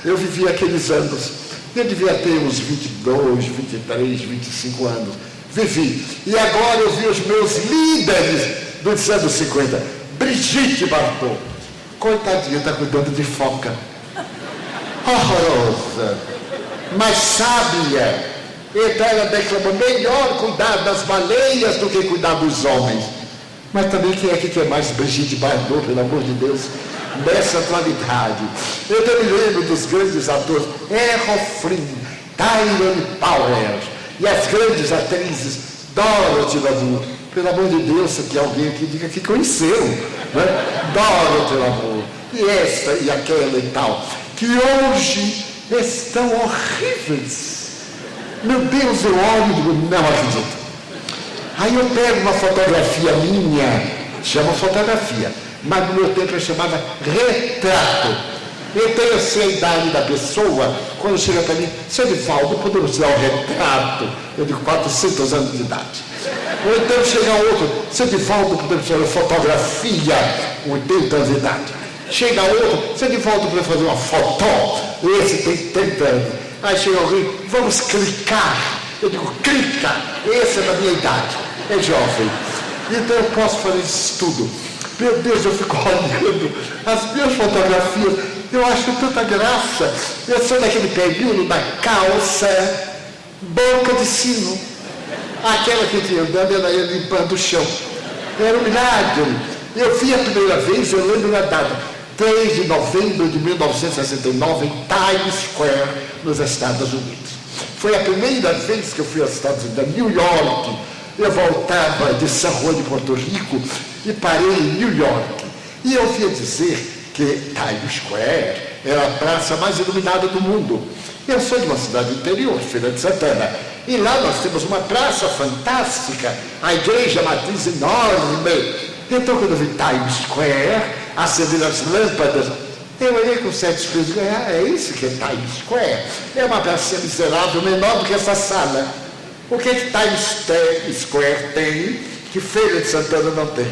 Eu vivi aqueles anos. Eu devia ter uns 22, 23, 25 anos. Vivi. E agora eu vi os meus líderes dos anos 50. Brigitte Bardot. Coitadinha, está cuidando de foca. Horrorosa. Mas sábia. Então ela declamou, melhor cuidar das baleias do que cuidar dos homens. Mas também quem é que quer mais Brigitte Bardot, pelo amor de Deus, nessa atualidade? Eu também lembro dos grandes atores, Errol Flynn, Tyrone Power, e as grandes atrizes, Dorothy Lamour. Pelo amor de Deus, se tem alguém que diga que conheceu, né? Dorothy Lamour, e esta e aquela e tal, que hoje estão horríveis. Meu Deus, eu olho e digo, não acredito. Aí eu pego uma fotografia minha, chama fotografia, mas no meu tempo eu chamava retrato. Então eu sei a idade da pessoa, quando chega para mim, seu Divaldo, podemos tirar um retrato? Eu digo, 400 anos de idade. Ou então chega outro, seu Divaldo, podemos tirar uma fotografia? 80 anos de idade. Chega outro, seu Divaldo, podemos fazer uma foto? Esse tem 30 anos. Aí chega alguém, vamos clicar. Eu digo, clica, esse é da minha idade, é jovem. Então eu posso fazer isso tudo. Meu Deus, eu fico olhando as minhas fotografias, eu acho tanta graça. Eu sou daquele período da calça boca de sino. Aquela que tinha andando, ela ia limpando o chão. Era um milagre. Eu vi a primeira vez, eu lembro da data, 3 de novembro de 1969, em Times Square, nos Estados Unidos. Foi a primeira vez que eu fui aos Estados Unidos, a New York. Eu voltava de San Juan de Porto Rico e parei em New York. E eu ouvia dizer que Times Square era a praça mais iluminada do mundo. Eu sou de uma cidade interior, Feira de Santana. E lá nós temos uma praça fantástica, a igreja matriz enorme. Então, quando eu vi Times Square, acendendo as lâmpadas, eu olhei com certo desprezo e disse, é isso que é Times Square? É uma praça miserável, menor do que essa sala. O que Times Square tem que Feira de Santana não tem?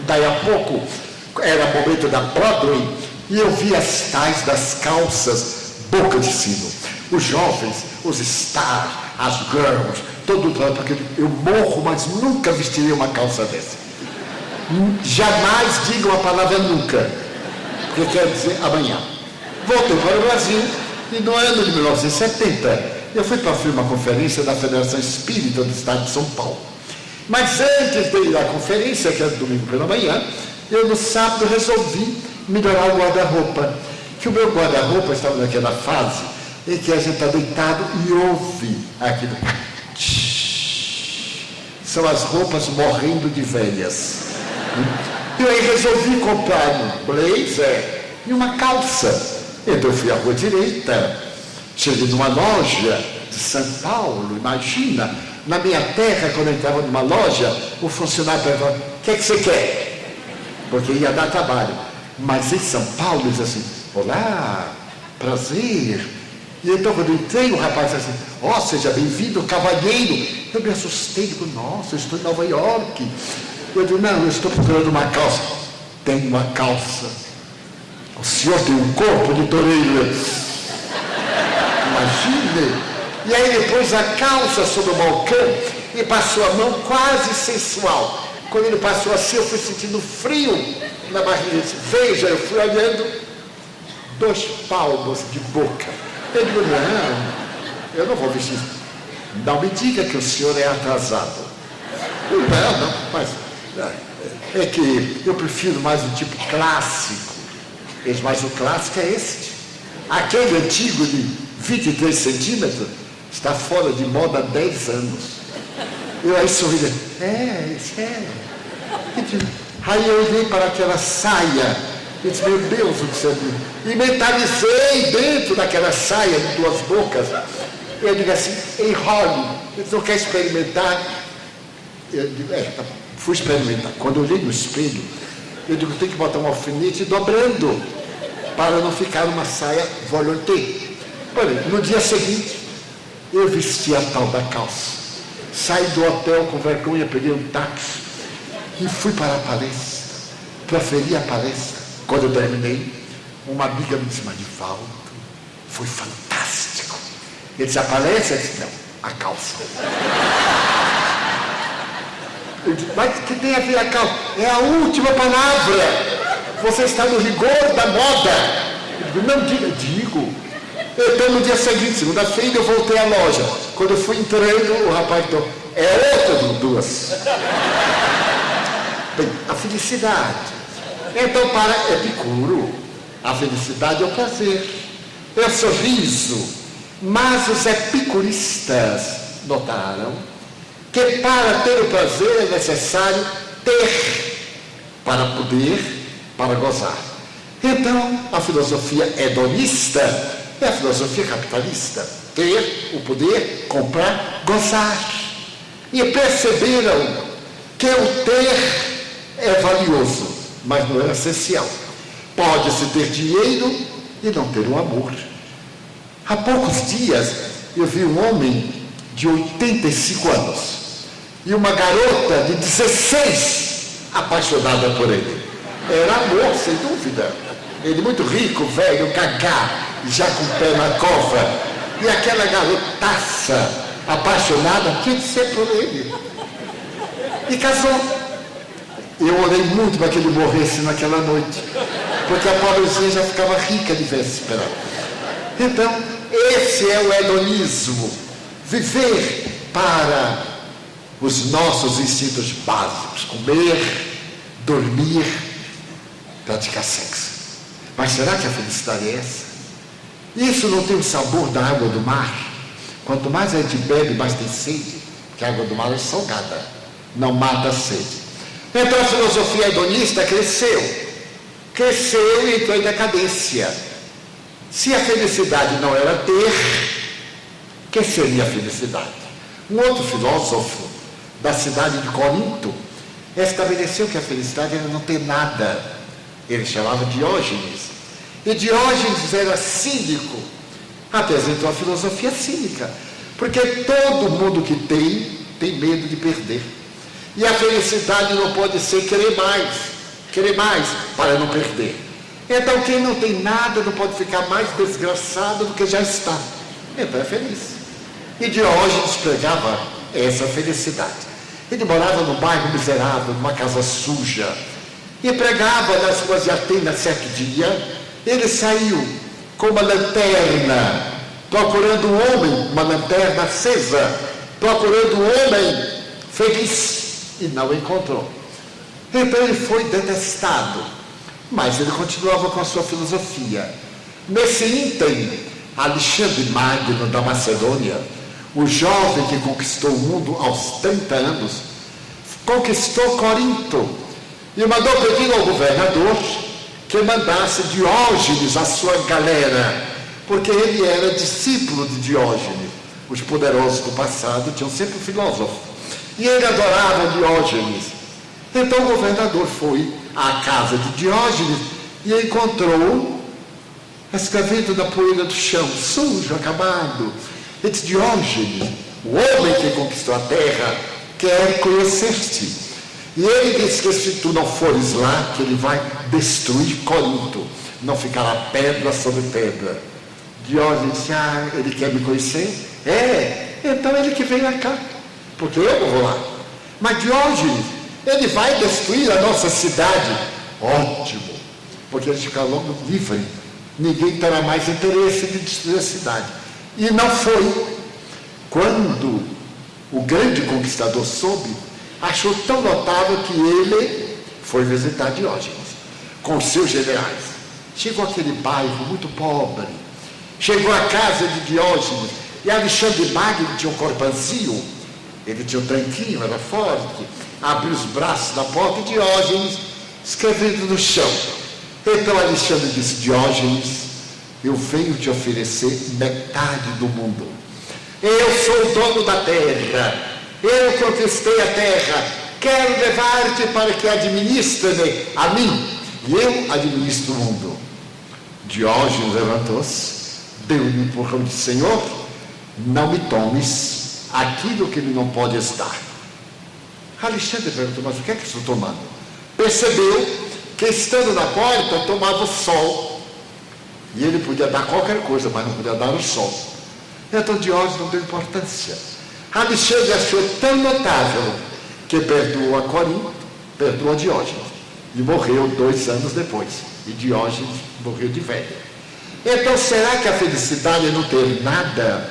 Daí a pouco, era momento da Broadway, e eu vi as tais das calças boca de sino. Os jovens, os stars, as girls, todo mundo, porque eu morro, mas nunca vestirei uma calça dessa. Jamais digam a palavra nunca, porque quer dizer amanhã. Voltei para o Brasil e no ano de 1970 eu fui para uma conferência da Federação Espírita do Estado de São Paulo. Mas antes de ir à conferência, que era domingo pela manhã, eu no sábado resolvi melhorar o guarda-roupa. Que o meu guarda-roupa estava naquela fase em que a gente está deitado e ouve aquilo. São as roupas morrendo de velhas. E aí resolvi comprar um blazer e uma calça. Então eu fui à rua direita, cheguei numa loja de São Paulo, imagina, na minha terra, quando eu entrava numa loja, o funcionário perguntava, o que é que você quer? Porque ia dar trabalho. Mas em São Paulo, ele diz assim, olá, prazer. E então quando eu entrei, o rapaz disse assim, ó, seja bem-vindo, cavalheiro. Eu me assustei, digo, nossa, eu estou em Nova York. Eu digo, não, eu estou procurando uma calça. Tem uma calça. O senhor tem um corpo de toureiro. Imagine. E aí ele pôs a calça sobre o balcão e passou a mão quase sensual. Quando ele passou assim, eu fui sentindo frio na barriga. Ele disse, veja, eu fui olhando 2 palmos de boca. Eu digo, não, eu não vou vestir isso. Não me diga que o senhor é atrasado. Não, mas é que eu prefiro mais o tipo clássico. Mas o clássico é este. Aquele antigo de 23 centímetros está fora de moda há 10 anos. Eu aí sorri, sério. Aí eu olhei para aquela saia e disse, meu Deus, o que você viu? E mentalizei dentro daquela saia de 2 bocas. Eu digo assim, enrole. Ele não quer experimentar? Eu digo, tá bom. Fui experimentar. Quando eu olhei no espelho, eu digo, tem que botar um alfinete dobrando, para não ficar uma saia volonté. No dia seguinte, eu vesti a tal da calça. Saí do hotel com vergonha, peguei um táxi e fui para a palestra. Proferi a palestra. Quando eu terminei, uma amiga me disse, Manivaldo, foi fantástico. Ele disse, a palestra? Eu disse, não, a calça. Eu disse, mas o que tem a ver a calça? É a última palavra. Você está no rigor da moda. Eu digo, não digo. Então no dia seguinte, segunda-feira, eu voltei à loja. Quando eu fui entrando, o rapaz falou, é outra de 2. Bem, a felicidade. Então, para Epicuro, a felicidade é o prazer, é o sorriso. Mas os epicuristas notaram que para ter o prazer é necessário ter, para gozar. Então, a filosofia hedonista é a filosofia capitalista. Ter o poder, comprar, gozar. E perceberam que o ter é valioso, mas não é essencial. Pode-se ter dinheiro e não ter o amor. Há poucos dias eu vi um homem de 85 anos e uma garota de 16 apaixonada por ele. Era amor, sem dúvida. Ele muito rico, velho, gagá, já com o pé na cova. E aquela garotaça apaixonada tinha de ser por ele. E casou. Eu orei muito para que ele morresse naquela noite, porque a pobrezinha já ficava rica de véspera. Então, esse é o hedonismo. Viver para os nossos instintos básicos. Comer, dormir, praticar sexo. Mas será que a felicidade é essa? Isso não tem o sabor da água do mar? Quanto mais a gente bebe, mais tem sede, porque a água do mar é salgada, não mata a sede. Então a filosofia hedonista cresceu e entrou em decadência. Se a felicidade não era ter, que seria a felicidade? Um outro filósofo da cidade de Corinto estabeleceu que a felicidade era não ter nada. Ele chamava Diógenes. E Diógenes era cínico. Apresentou a filosofia cínica. Porque todo mundo que tem medo de perder. E a felicidade não pode ser querer mais para não perder. Então quem não tem nada não pode ficar mais desgraçado do que já está. Então é feliz. E Diógenes pregava essa felicidade. Ele morava num bairro miserável, numa casa suja. E pregava nas ruas de Atenas certo dia. Ele saiu com uma lanterna, procurando um homem, uma lanterna acesa, procurando um homem feliz. E não encontrou. Então ele foi detestado. Mas ele continuava com a sua filosofia. Nesse ínterim, Alexandre Magno da Macedônia, o jovem que conquistou o mundo aos 30 anos, conquistou Corinto e mandou pedir ao governador que mandasse Diógenes a sua galera, porque ele era discípulo de Diógenes. Os poderosos do passado tinham sempre um filósofo e ele adorava Diógenes. Então o governador foi à casa de Diógenes e encontrou escrevendo na poeira do chão, sujo, acabado. Ele disse: Diógenes, o homem que conquistou a terra, quer conhecer-te. E ele disse que se tu não fores lá, que ele vai destruir Corinto, não ficará pedra sobre pedra. Diógenes disse: ele quer me conhecer? Então ele que vem cá, porque eu não vou lá. Mas Diógenes, ele vai destruir a nossa cidade. Ótimo, porque ele fica logo livre, ninguém terá mais interesse de destruir a cidade. E não foi. Quando o grande conquistador soube, achou tão notável que ele foi visitar Diógenes com seus generais. Chegou àquele bairro muito pobre, chegou à casa de Diógenes, e Alexandre Magno tinha um corpanzil, ele tinha um tranquinho, era forte, abriu os braços da porta e Diógenes escrevendo no chão. Então Alexandre disse: Diógenes, eu venho te oferecer metade do mundo. Eu sou o dono da terra, eu conquistei a terra, quero levar-te para que administre-me a mim, e eu administro o mundo. Diógenes levantou-se, deu-lhe um empurrão e disse: Senhor, não me tomes aquilo que ele não pode estar. Alexandre perguntou: mas o que é que estou tomando? Percebeu que estando na porta tomava o sol, e ele podia dar qualquer coisa, mas não podia dar o sol. Então Diógenes não deu importância. Alexandre achou tão notável que perdoou a Corinto, perdoou a Diógenes, e morreu 2 anos depois. E Diógenes morreu de velho. Então, será que a felicidade é não ter nada?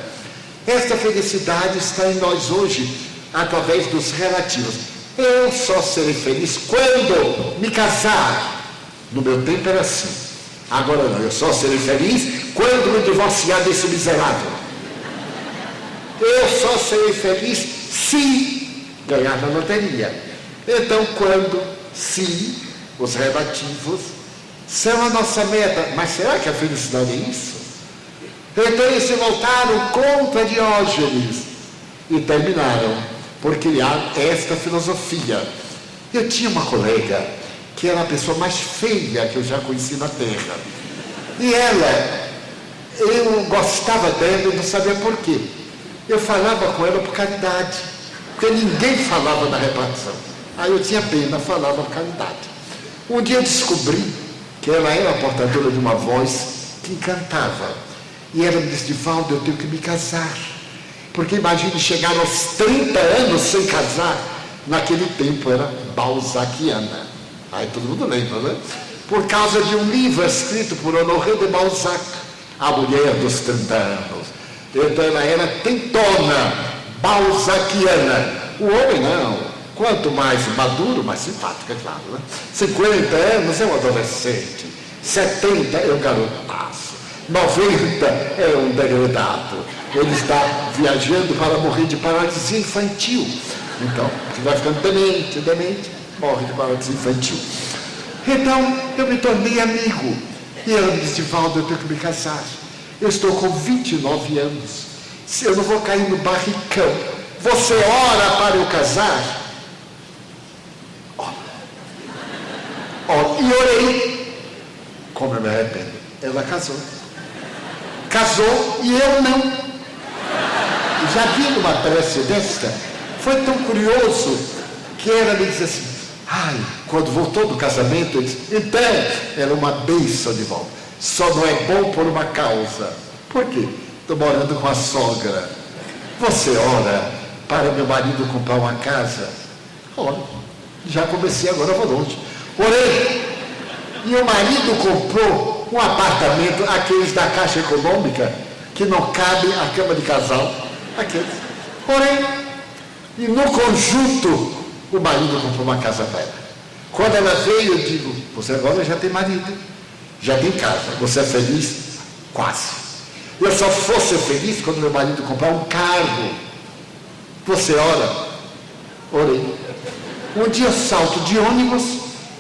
Esta felicidade está em nós hoje, através dos relativos. Eu só serei feliz quando me casar. No meu tempo era assim. Agora não, eu só serei feliz quando me divorciar desse miserável. Eu só serei feliz se ganhar na loteria. Então, quando, se, os relativos são a nossa meta. Mas será que a felicidade é isso? Então eles se voltaram contra Diógenes e terminaram por criar esta filosofia. Eu tinha uma colega que era a pessoa mais feia que eu já conheci na Terra. E ela, eu gostava dela e não sabia por quê. Eu falava com ela por caridade, porque ninguém falava na repartição. Aí eu tinha pena, falava por caridade. Um dia eu descobri que ela era a portadora de uma voz que encantava. E ela me disse: Divaldo, eu tenho que me casar. Porque imagine chegar aos 30 anos sem casar. Naquele tempo era balzaquiana. Aí todo mundo lembra, né? Por causa de um livro escrito por Honoré de Balzac, a mulher dos 30 anos. Então ela era tentona, balzaquiana. O homem não. Quanto mais maduro, mais simpático, é claro, né? 50 anos é um adolescente. 70 é um garotaço. 90 é um degradado. Ele está viajando para morrer de paralisia infantil. Então, se vai ficando demente, morre de paralisia infantil. Então, eu me tornei amigo. E ela me disse: Divaldo, eu tenho que me casar. Eu estou com 29 anos. Se eu não vou cair no barricão, você ora para eu casar? E orei. Como eu me arrependo. Ela casou. Casou e eu não. Já vi uma prece desta. Foi tão curioso que ela me disse assim: quando voltou do casamento, eu disse: então, era uma bênção de volta. Só não é bom por uma causa. Por quê? Estou morando com a sogra. Você ora para meu marido comprar uma casa? Ora, já comecei, agora vou longe. Orei. E o marido comprou um apartamento, aqueles da Caixa Econômica, que não cabe a cama de casal. Aqueles. Orei. E no conjunto, o marido comprou uma casa para ela. Quando ela veio, eu digo: você agora já tem marido, já tem casa, você é feliz? Quase. Eu só vou ser feliz quando meu marido comprar um carro. Você ora? Orei. Um dia eu salto de ônibus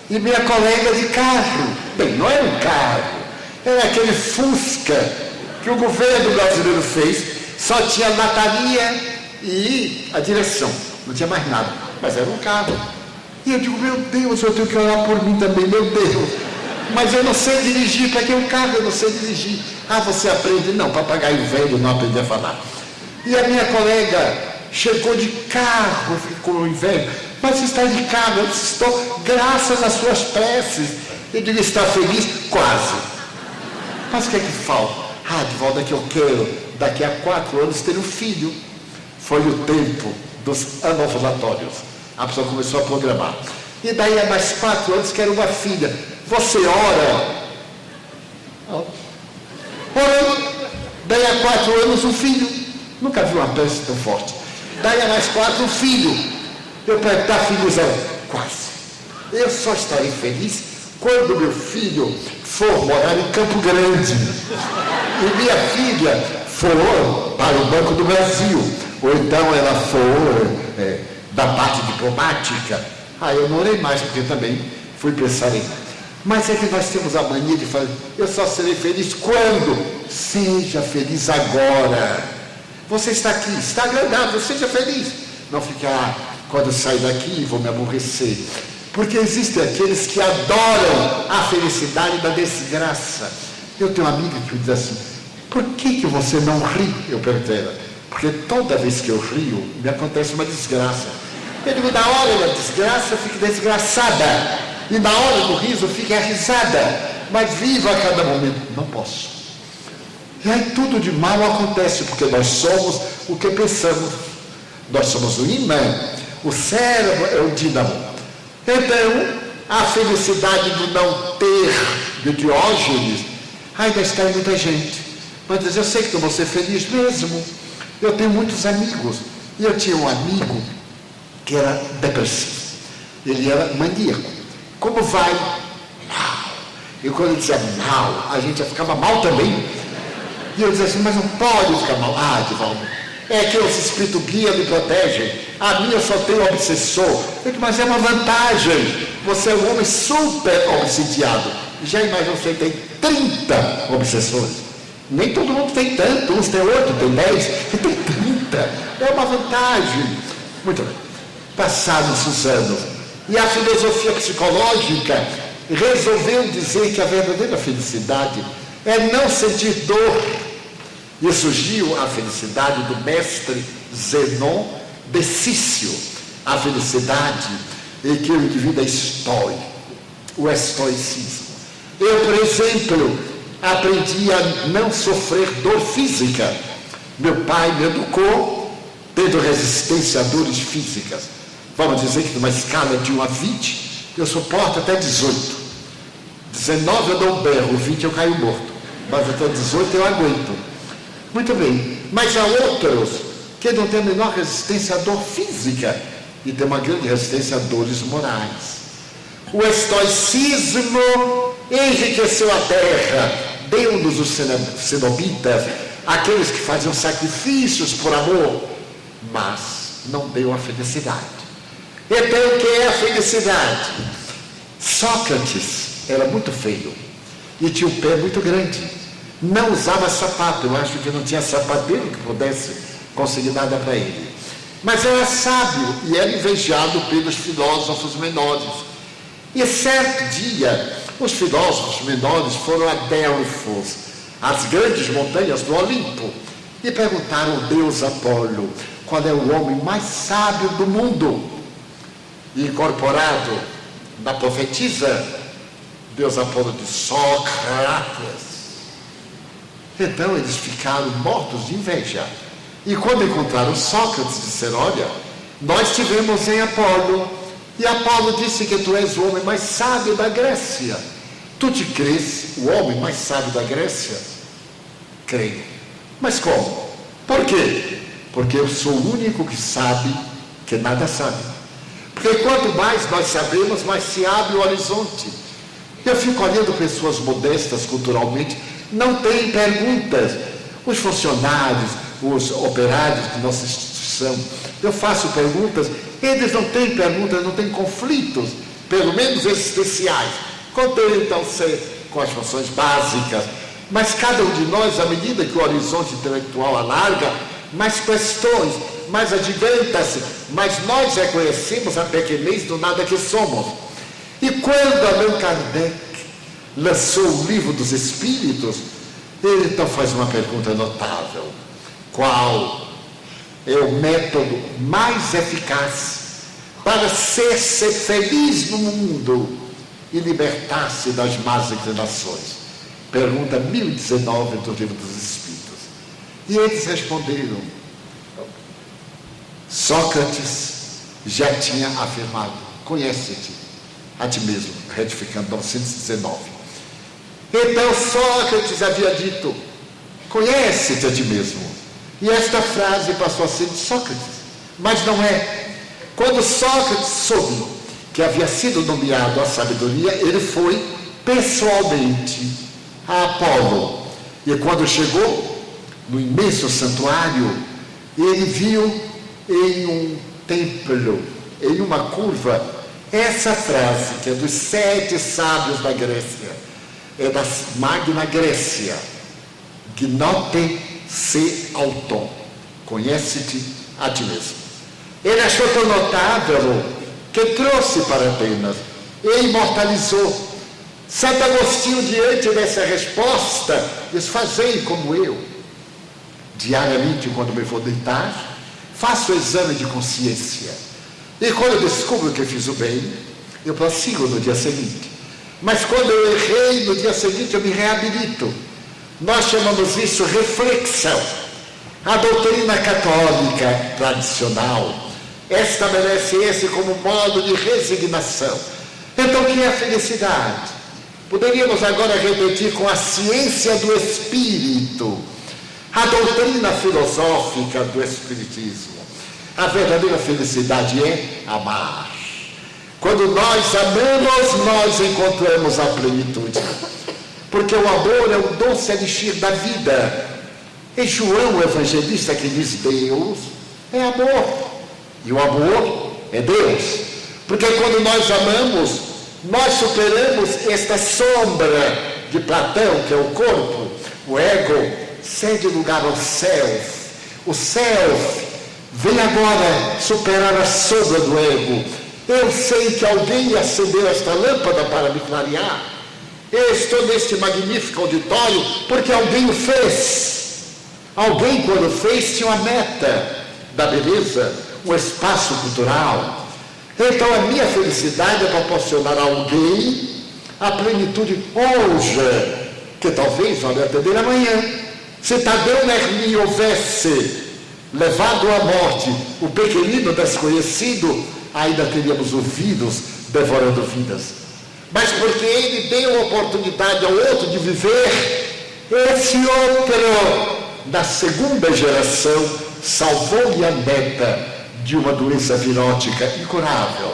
e minha colega de carro. Bem, não era um carro, era aquele Fusca que o governo brasileiro fez. Só tinha lataria e a direção, não tinha mais nada, mas era um carro. E eu digo, meu Deus, eu tenho que orar por mim também, meu Deus. Mas eu não sei dirigir, para que um carro eu não sei dirigir? Ah, você aprende? Não, papagaio velho não aprendi a falar. E a minha colega chegou de carro, ficou velho. Mas você está de carro? Eu disse, estou, graças às suas preces. Eu digo, está feliz? Quase. Mas o que é que falta? Ah, de volta que eu quero, daqui a 4 anos, ter um filho. Foi o tempo dos anovulatórios. A pessoa começou a programar. E daí a mais 4 anos, quero uma filha. Você ora? Orei. Daí a 4 anos, um filho. Nunca vi uma prece tão forte. Daí a mais 4, um filho. Eu pergunto, está feliz? Quase. Eu só estarei feliz quando meu filho for morar em Campo Grande. E minha filha for para o Banco do Brasil. Ou então ela for da parte diplomática. Eu não orei mais, porque também fui pensar em... Mas é que nós temos a mania de fazer, eu só serei feliz quando? Seja feliz agora. Você está aqui, está agradável, seja feliz. Não ficar, quando eu sair daqui vou me aborrecer. Porque existem aqueles que adoram a felicidade da desgraça. Eu tenho uma amiga que me diz assim, por que você não ri? Eu perguntei a ela, porque toda vez que eu rio, me acontece uma desgraça. Eu digo, na hora da desgraça, eu fico desgraçada. E na hora do riso, eu fico risada. Mas vivo a cada momento. Não posso. E aí tudo de mal acontece, porque nós somos o que pensamos. Nós somos o imã. O cérebro é o dínamo. Então, a felicidade do não ter de Diógenes ainda está em muita gente. Mas eu sei que eu vou ser feliz mesmo. Eu tenho muitos amigos. E eu tinha um amigo que era depressivo. Ele era maníaco. Como vai? Mal. E quando ele dizia mal, a gente ficava mal também. E eu dizia assim, mas não pode ficar mal. Divaldo, é que os espíritos guia me protegem. A minha só tem um obsessor. Eu disse, mas é uma vantagem. Você é um homem super obsidiado. Já imagina, você tem 30 obsessores. Nem todo mundo tem tanto. Uns tem 8, tem 10, e tem 30. É uma vantagem. Muito bem. Passados os anos. E a filosofia psicológica resolveu dizer que a verdadeira felicidade é não sentir dor. E surgiu a felicidade do mestre Zenon de Cício, a felicidade em que o indivíduo é estoico, o estoicismo. Eu, por exemplo, aprendi a não sofrer dor física. Meu pai me educou tendo resistência a dores físicas. Vamos dizer que numa escala de 1 a 20, eu suporto até 18. 19 eu dou um berro, 20 eu caio morto. Mas até 18 eu aguento. Muito bem. Mas há outros que não têm a menor resistência à dor física e têm uma grande resistência a dores morais. O estoicismo enriqueceu a terra, deu-nos os cenobitas, aqueles que faziam sacrifícios por amor, mas não deu a felicidade. Então, o que é a felicidade? Sócrates era muito feio e tinha um pé muito grande. Não usava sapato, eu acho que não tinha sapateiro que pudesse conseguir nada para ele. Mas era sábio e era invejado pelos filósofos menores. E certo dia, os filósofos menores foram a Delfos, as grandes montanhas do Olimpo, e perguntaram ao deus Apolo qual é o homem mais sábio do mundo. E incorporado na profetisa, Deus Apolo disse, Sócrates. Então eles ficaram mortos de inveja. E quando encontraram Sócrates, disseram, olha, nós tivemos em Apolo, e Apolo disse que tu és o homem mais sábio da Grécia. Tu te crês o homem mais sábio da Grécia? Creio. Mas como? Por quê? Porque eu sou o único que sabe que nada sabe. Porque quanto mais nós sabemos, mais se abre o horizonte. Eu fico olhando pessoas modestas culturalmente, não têm perguntas. os funcionários, os operários de nossa instituição. Eu faço perguntas, eles não têm perguntas, não têm conflitos, pelo menos existenciais. Contei então ser com as funções básicas, mas cada um de nós, à medida que o horizonte intelectual alarga, mais questões, mais adventa-se, mas nós reconhecemos a pequenez do nada que somos. E quando Allan Kardec lançou o Livro dos Espíritos, ele então faz uma pergunta notável: qual é o método mais eficaz para ser feliz no mundo e libertar-se das más inclinações? Pergunta 1019 do Livro dos Espíritos. E eles responderam: Sócrates já tinha afirmado, conhece-te a ti mesmo, retificando 919. Então Sócrates havia dito, conhece-te a ti mesmo. E esta frase passou a ser de Sócrates, mas não é. Quando Sócrates soube que havia sido nomeado à sabedoria, ele foi pessoalmente a Apolo. E quando chegou no imenso santuário, ele viu em um templo, em uma curva, essa frase que é dos 7 sábios da Grécia, é da Magna Grécia: Gnote se auton, conhece-te a ti mesmo. Ele achou tão notável que trouxe para Atenas e imortalizou. Santo Agostinho, diante dessa resposta, diz: fazei como eu. Diariamente, quando me for deitar, faço o exame de consciência. E quando eu descubro que fiz o bem, eu prossigo no dia seguinte. Mas quando eu errei, no dia seguinte eu me reabilito. Nós chamamos isso reflexão. A doutrina católica tradicional estabelece esse como modo de resignação. Então, o que é a felicidade? Poderíamos agora repetir com a ciência do espírito, a doutrina filosófica do espiritismo. A verdadeira felicidade é amar. Quando nós amamos, nós encontramos a plenitude. Porque o amor é o doce elixir da vida. É João, o evangelista, que diz: Deus é amor. E o amor é Deus. Porque quando nós amamos, nós superamos esta sombra de Platão, que é o corpo. O ego cede lugar ao self. O self vem agora superar a sombra do ego. Eu sei que alguém acendeu esta lâmpada para me clarear. Eu estou neste magnífico auditório porque alguém o fez. Alguém, quando fez, tinha uma meta da beleza, um espaço cultural. Então a minha felicidade é proporcionar a alguém a plenitude hoje, que talvez não lhe atender amanhã. Se Tadeu Nermin houvesse levado à morte o pequenino desconhecido, ainda teríamos o vírus devorando vidas. Mas porque ele deu a oportunidade ao outro de viver, esse outro, da segunda geração, salvou-lhe a neta de uma doença virótica incurável.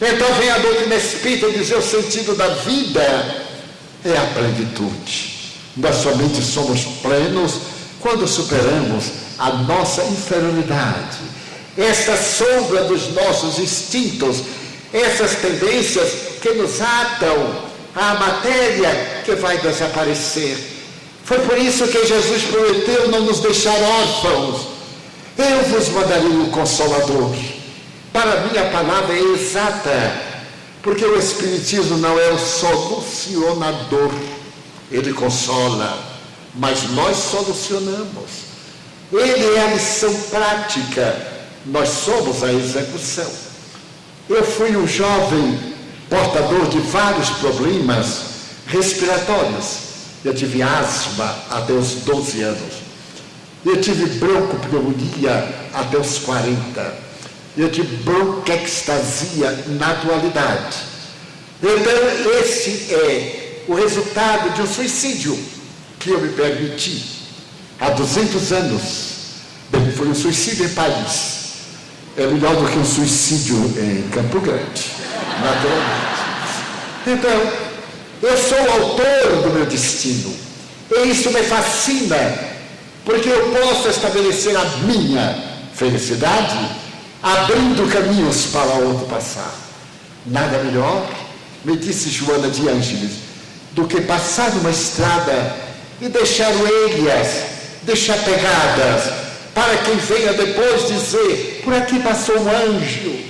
Então vem a doutrina espírita dizer: o sentido da vida é a plenitude. Nós somente somos plenos quando superamos a nossa inferioridade, esta sombra dos nossos instintos, essas tendências que nos atam à matéria que vai desaparecer. Foi por isso que Jesus prometeu não nos deixar órfãos. Eu vos mandarei o Consolador. Para mim a palavra é exata, porque o Espiritismo não é o solucionador. Ele consola, mas nós solucionamos. Ele é a lição prática, nós somos a execução. Eu fui um jovem portador de vários problemas respiratórios. Eu tive asma até os 12 anos. Eu tive broncopneumonia até os 40. Eu tive bronquectasia na atualidade. Então, esse é o resultado de um suicídio que eu me permiti há 200 anos. Bem, foi um suicídio em Paris. É melhor do que um suicídio em Campo Grande, naturalmente. Então, eu sou o autor do meu destino. E isso me fascina. porque eu posso estabelecer a minha felicidade abrindo caminhos para outro passar. Nada melhor, me disse Joana de Ângeles, do que passar numa estrada e deixar orelhas, deixar pegadas, para quem venha depois dizer, por aqui passou um anjo,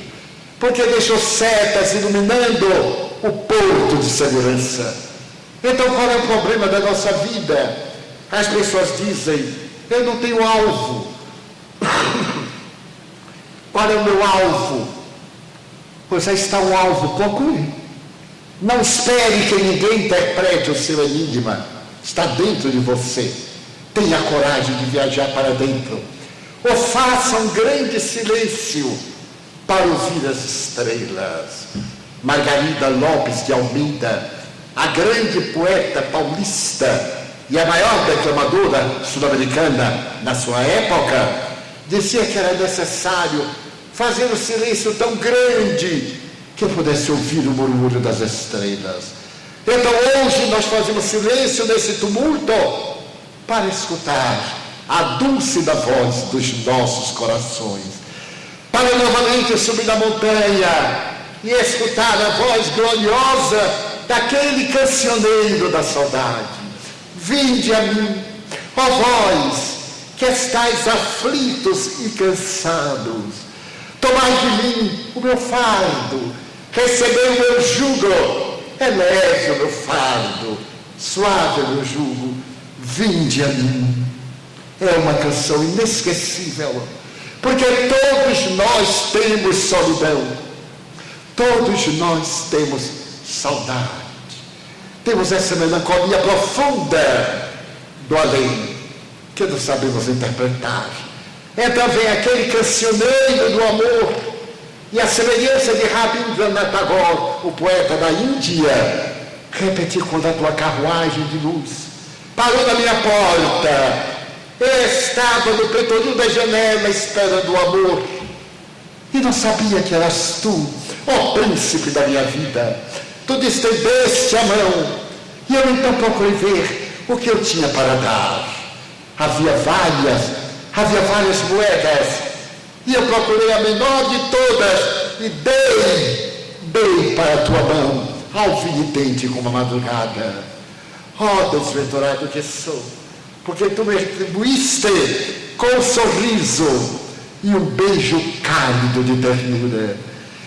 porque deixou setas iluminando o porto de segurança. Então qual é o problema da nossa vida? As pessoas dizem, eu não tenho alvo. Qual é o meu alvo? Pois aí está o alvo, procure. Não espere que ninguém interprete o seu enigma. Está dentro de você. Tenha coragem de viajar para dentro. Ou faça um grande silêncio para ouvir as estrelas. Margarida Lopes de Almeida, a grande poeta paulista e a maior declamadora sul-americana na sua época, dizia que era necessário fazer um silêncio tão grande que eu pudesse ouvir o murmúrio das estrelas. Então hoje nós fazemos silêncio nesse tumulto para escutar a dúlcida voz dos nossos corações, para novamente subir na montanha e escutar a voz gloriosa daquele cancioneiro da saudade. Vinde a mim, ó vós que estáis aflitos e cansados, tomai de mim o meu fardo, recebei o meu jugo, é leve o meu fardo, suave o meu jugo, vinde a mim. É uma canção inesquecível, porque todos nós temos solidão, todos nós temos saudade, temos essa melancolia profunda do além, que não sabemos interpretar. Então vem aquele cancioneiro do amor, e a semelhança de Rabindranath Tagore, o poeta da Índia, repetir quando a tua carruagem de luz parou na minha porta, eu estava no peitoril da janela esperando o amor, e não sabia que eras tu, ó príncipe da minha vida. Tu estendeste a mão, e eu então procurei ver o que eu tinha para dar. Havia várias moedas, e eu procurei a menor de todas, e dei para a tua mão, alvinitente como a madrugada. Ó desventurado que sou, porque tu me retribuíste com um sorriso e um beijo cálido de ternura.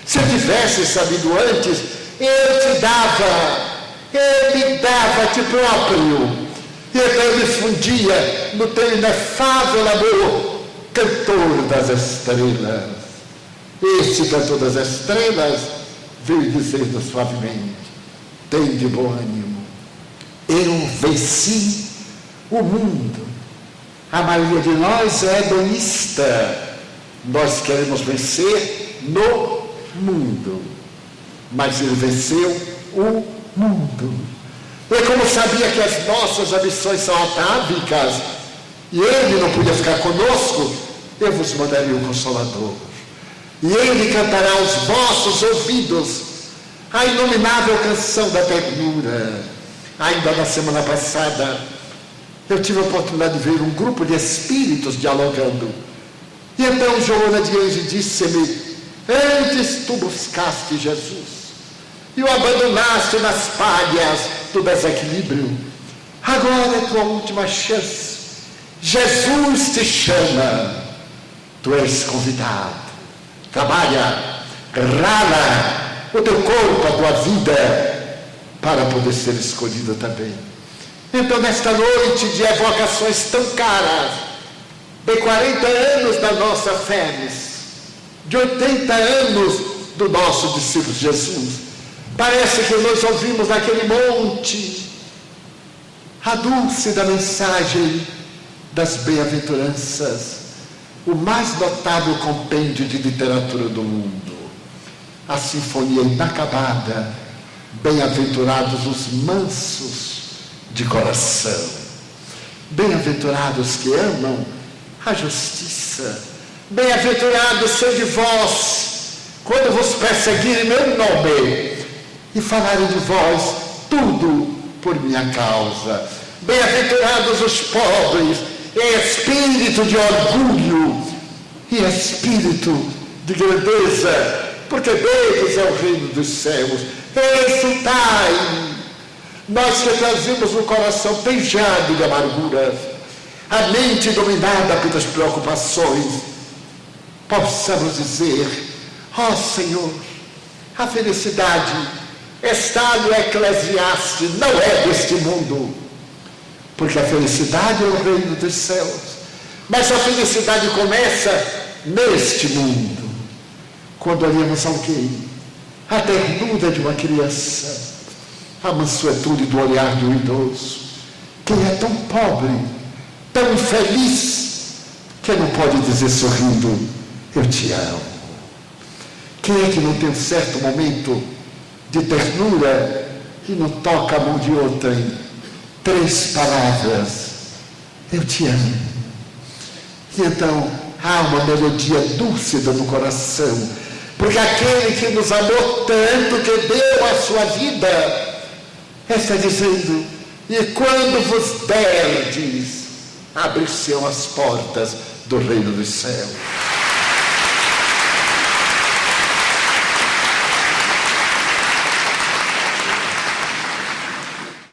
Se eu tivesse sabido antes, eu me dava a ti próprio, e então eu me fundia no teu inefável amor, cantor das estrelas. Este cantor das estrelas veio dizer-nos suavemente, tem de bom ânimo, eu venci o mundo. A maioria de nós é hedonista, nós queremos vencer no mundo, mas ele venceu o mundo. E como sabia que as nossas ambições são atávicas e ele não podia ficar conosco, eu vos mandaria o Consolador, e ele cantará aos vossos ouvidos a inominável canção da ternura. Ainda na semana passada eu tive a oportunidade de ver um grupo de espíritos dialogando, e então Joana de Ângeles disse-me, antes tu buscaste Jesus e o abandonaste nas palhas do desequilíbrio, agora é tua última chance. Jesus te chama, tu és convidado, trabalha, rala o teu corpo, a tua vida, para poder ser escolhido também. Então nesta noite de evocações tão caras, de 40 anos da nossa fé, de 80 anos do nosso discípulo Jesus, parece que nós ouvimos naquele monte a dúlcida mensagem das bem-aventuranças, o mais notável compêndio de literatura do mundo, a sinfonia inacabada, bem-aventurados os mansos de coração, bem-aventurados que amam a justiça, bem-aventurados sede vós, quando vos perseguirem meu nome e falarem de vós tudo por minha causa. Bem-aventurados os pobres é espírito de orgulho e espírito de grandeza, porque deles é o reino dos céus. Exultai, nós que trazemos o coração pejado de amargura, a mente dominada pelas preocupações, possamos dizer: ó Senhor, a felicidade está no Eclesiastes, não é deste mundo, porque a felicidade é o reino dos céus, mas a felicidade começa neste mundo, quando olhamos alguém, a ternura de uma criança, a mansuetude do olhar de um idoso, quem é tão pobre, tão infeliz, que não pode dizer sorrindo: eu te amo. Quem é que não tem um certo momento de ternura e não toca a mão de outra em 3 palavras: eu te amo? E então há uma melodia dúlcida no coração, porque aquele que nos amou tanto, que deu a sua vida, está dizendo: e quando vos derdes, abrir-se-ão as portas do reino dos céus.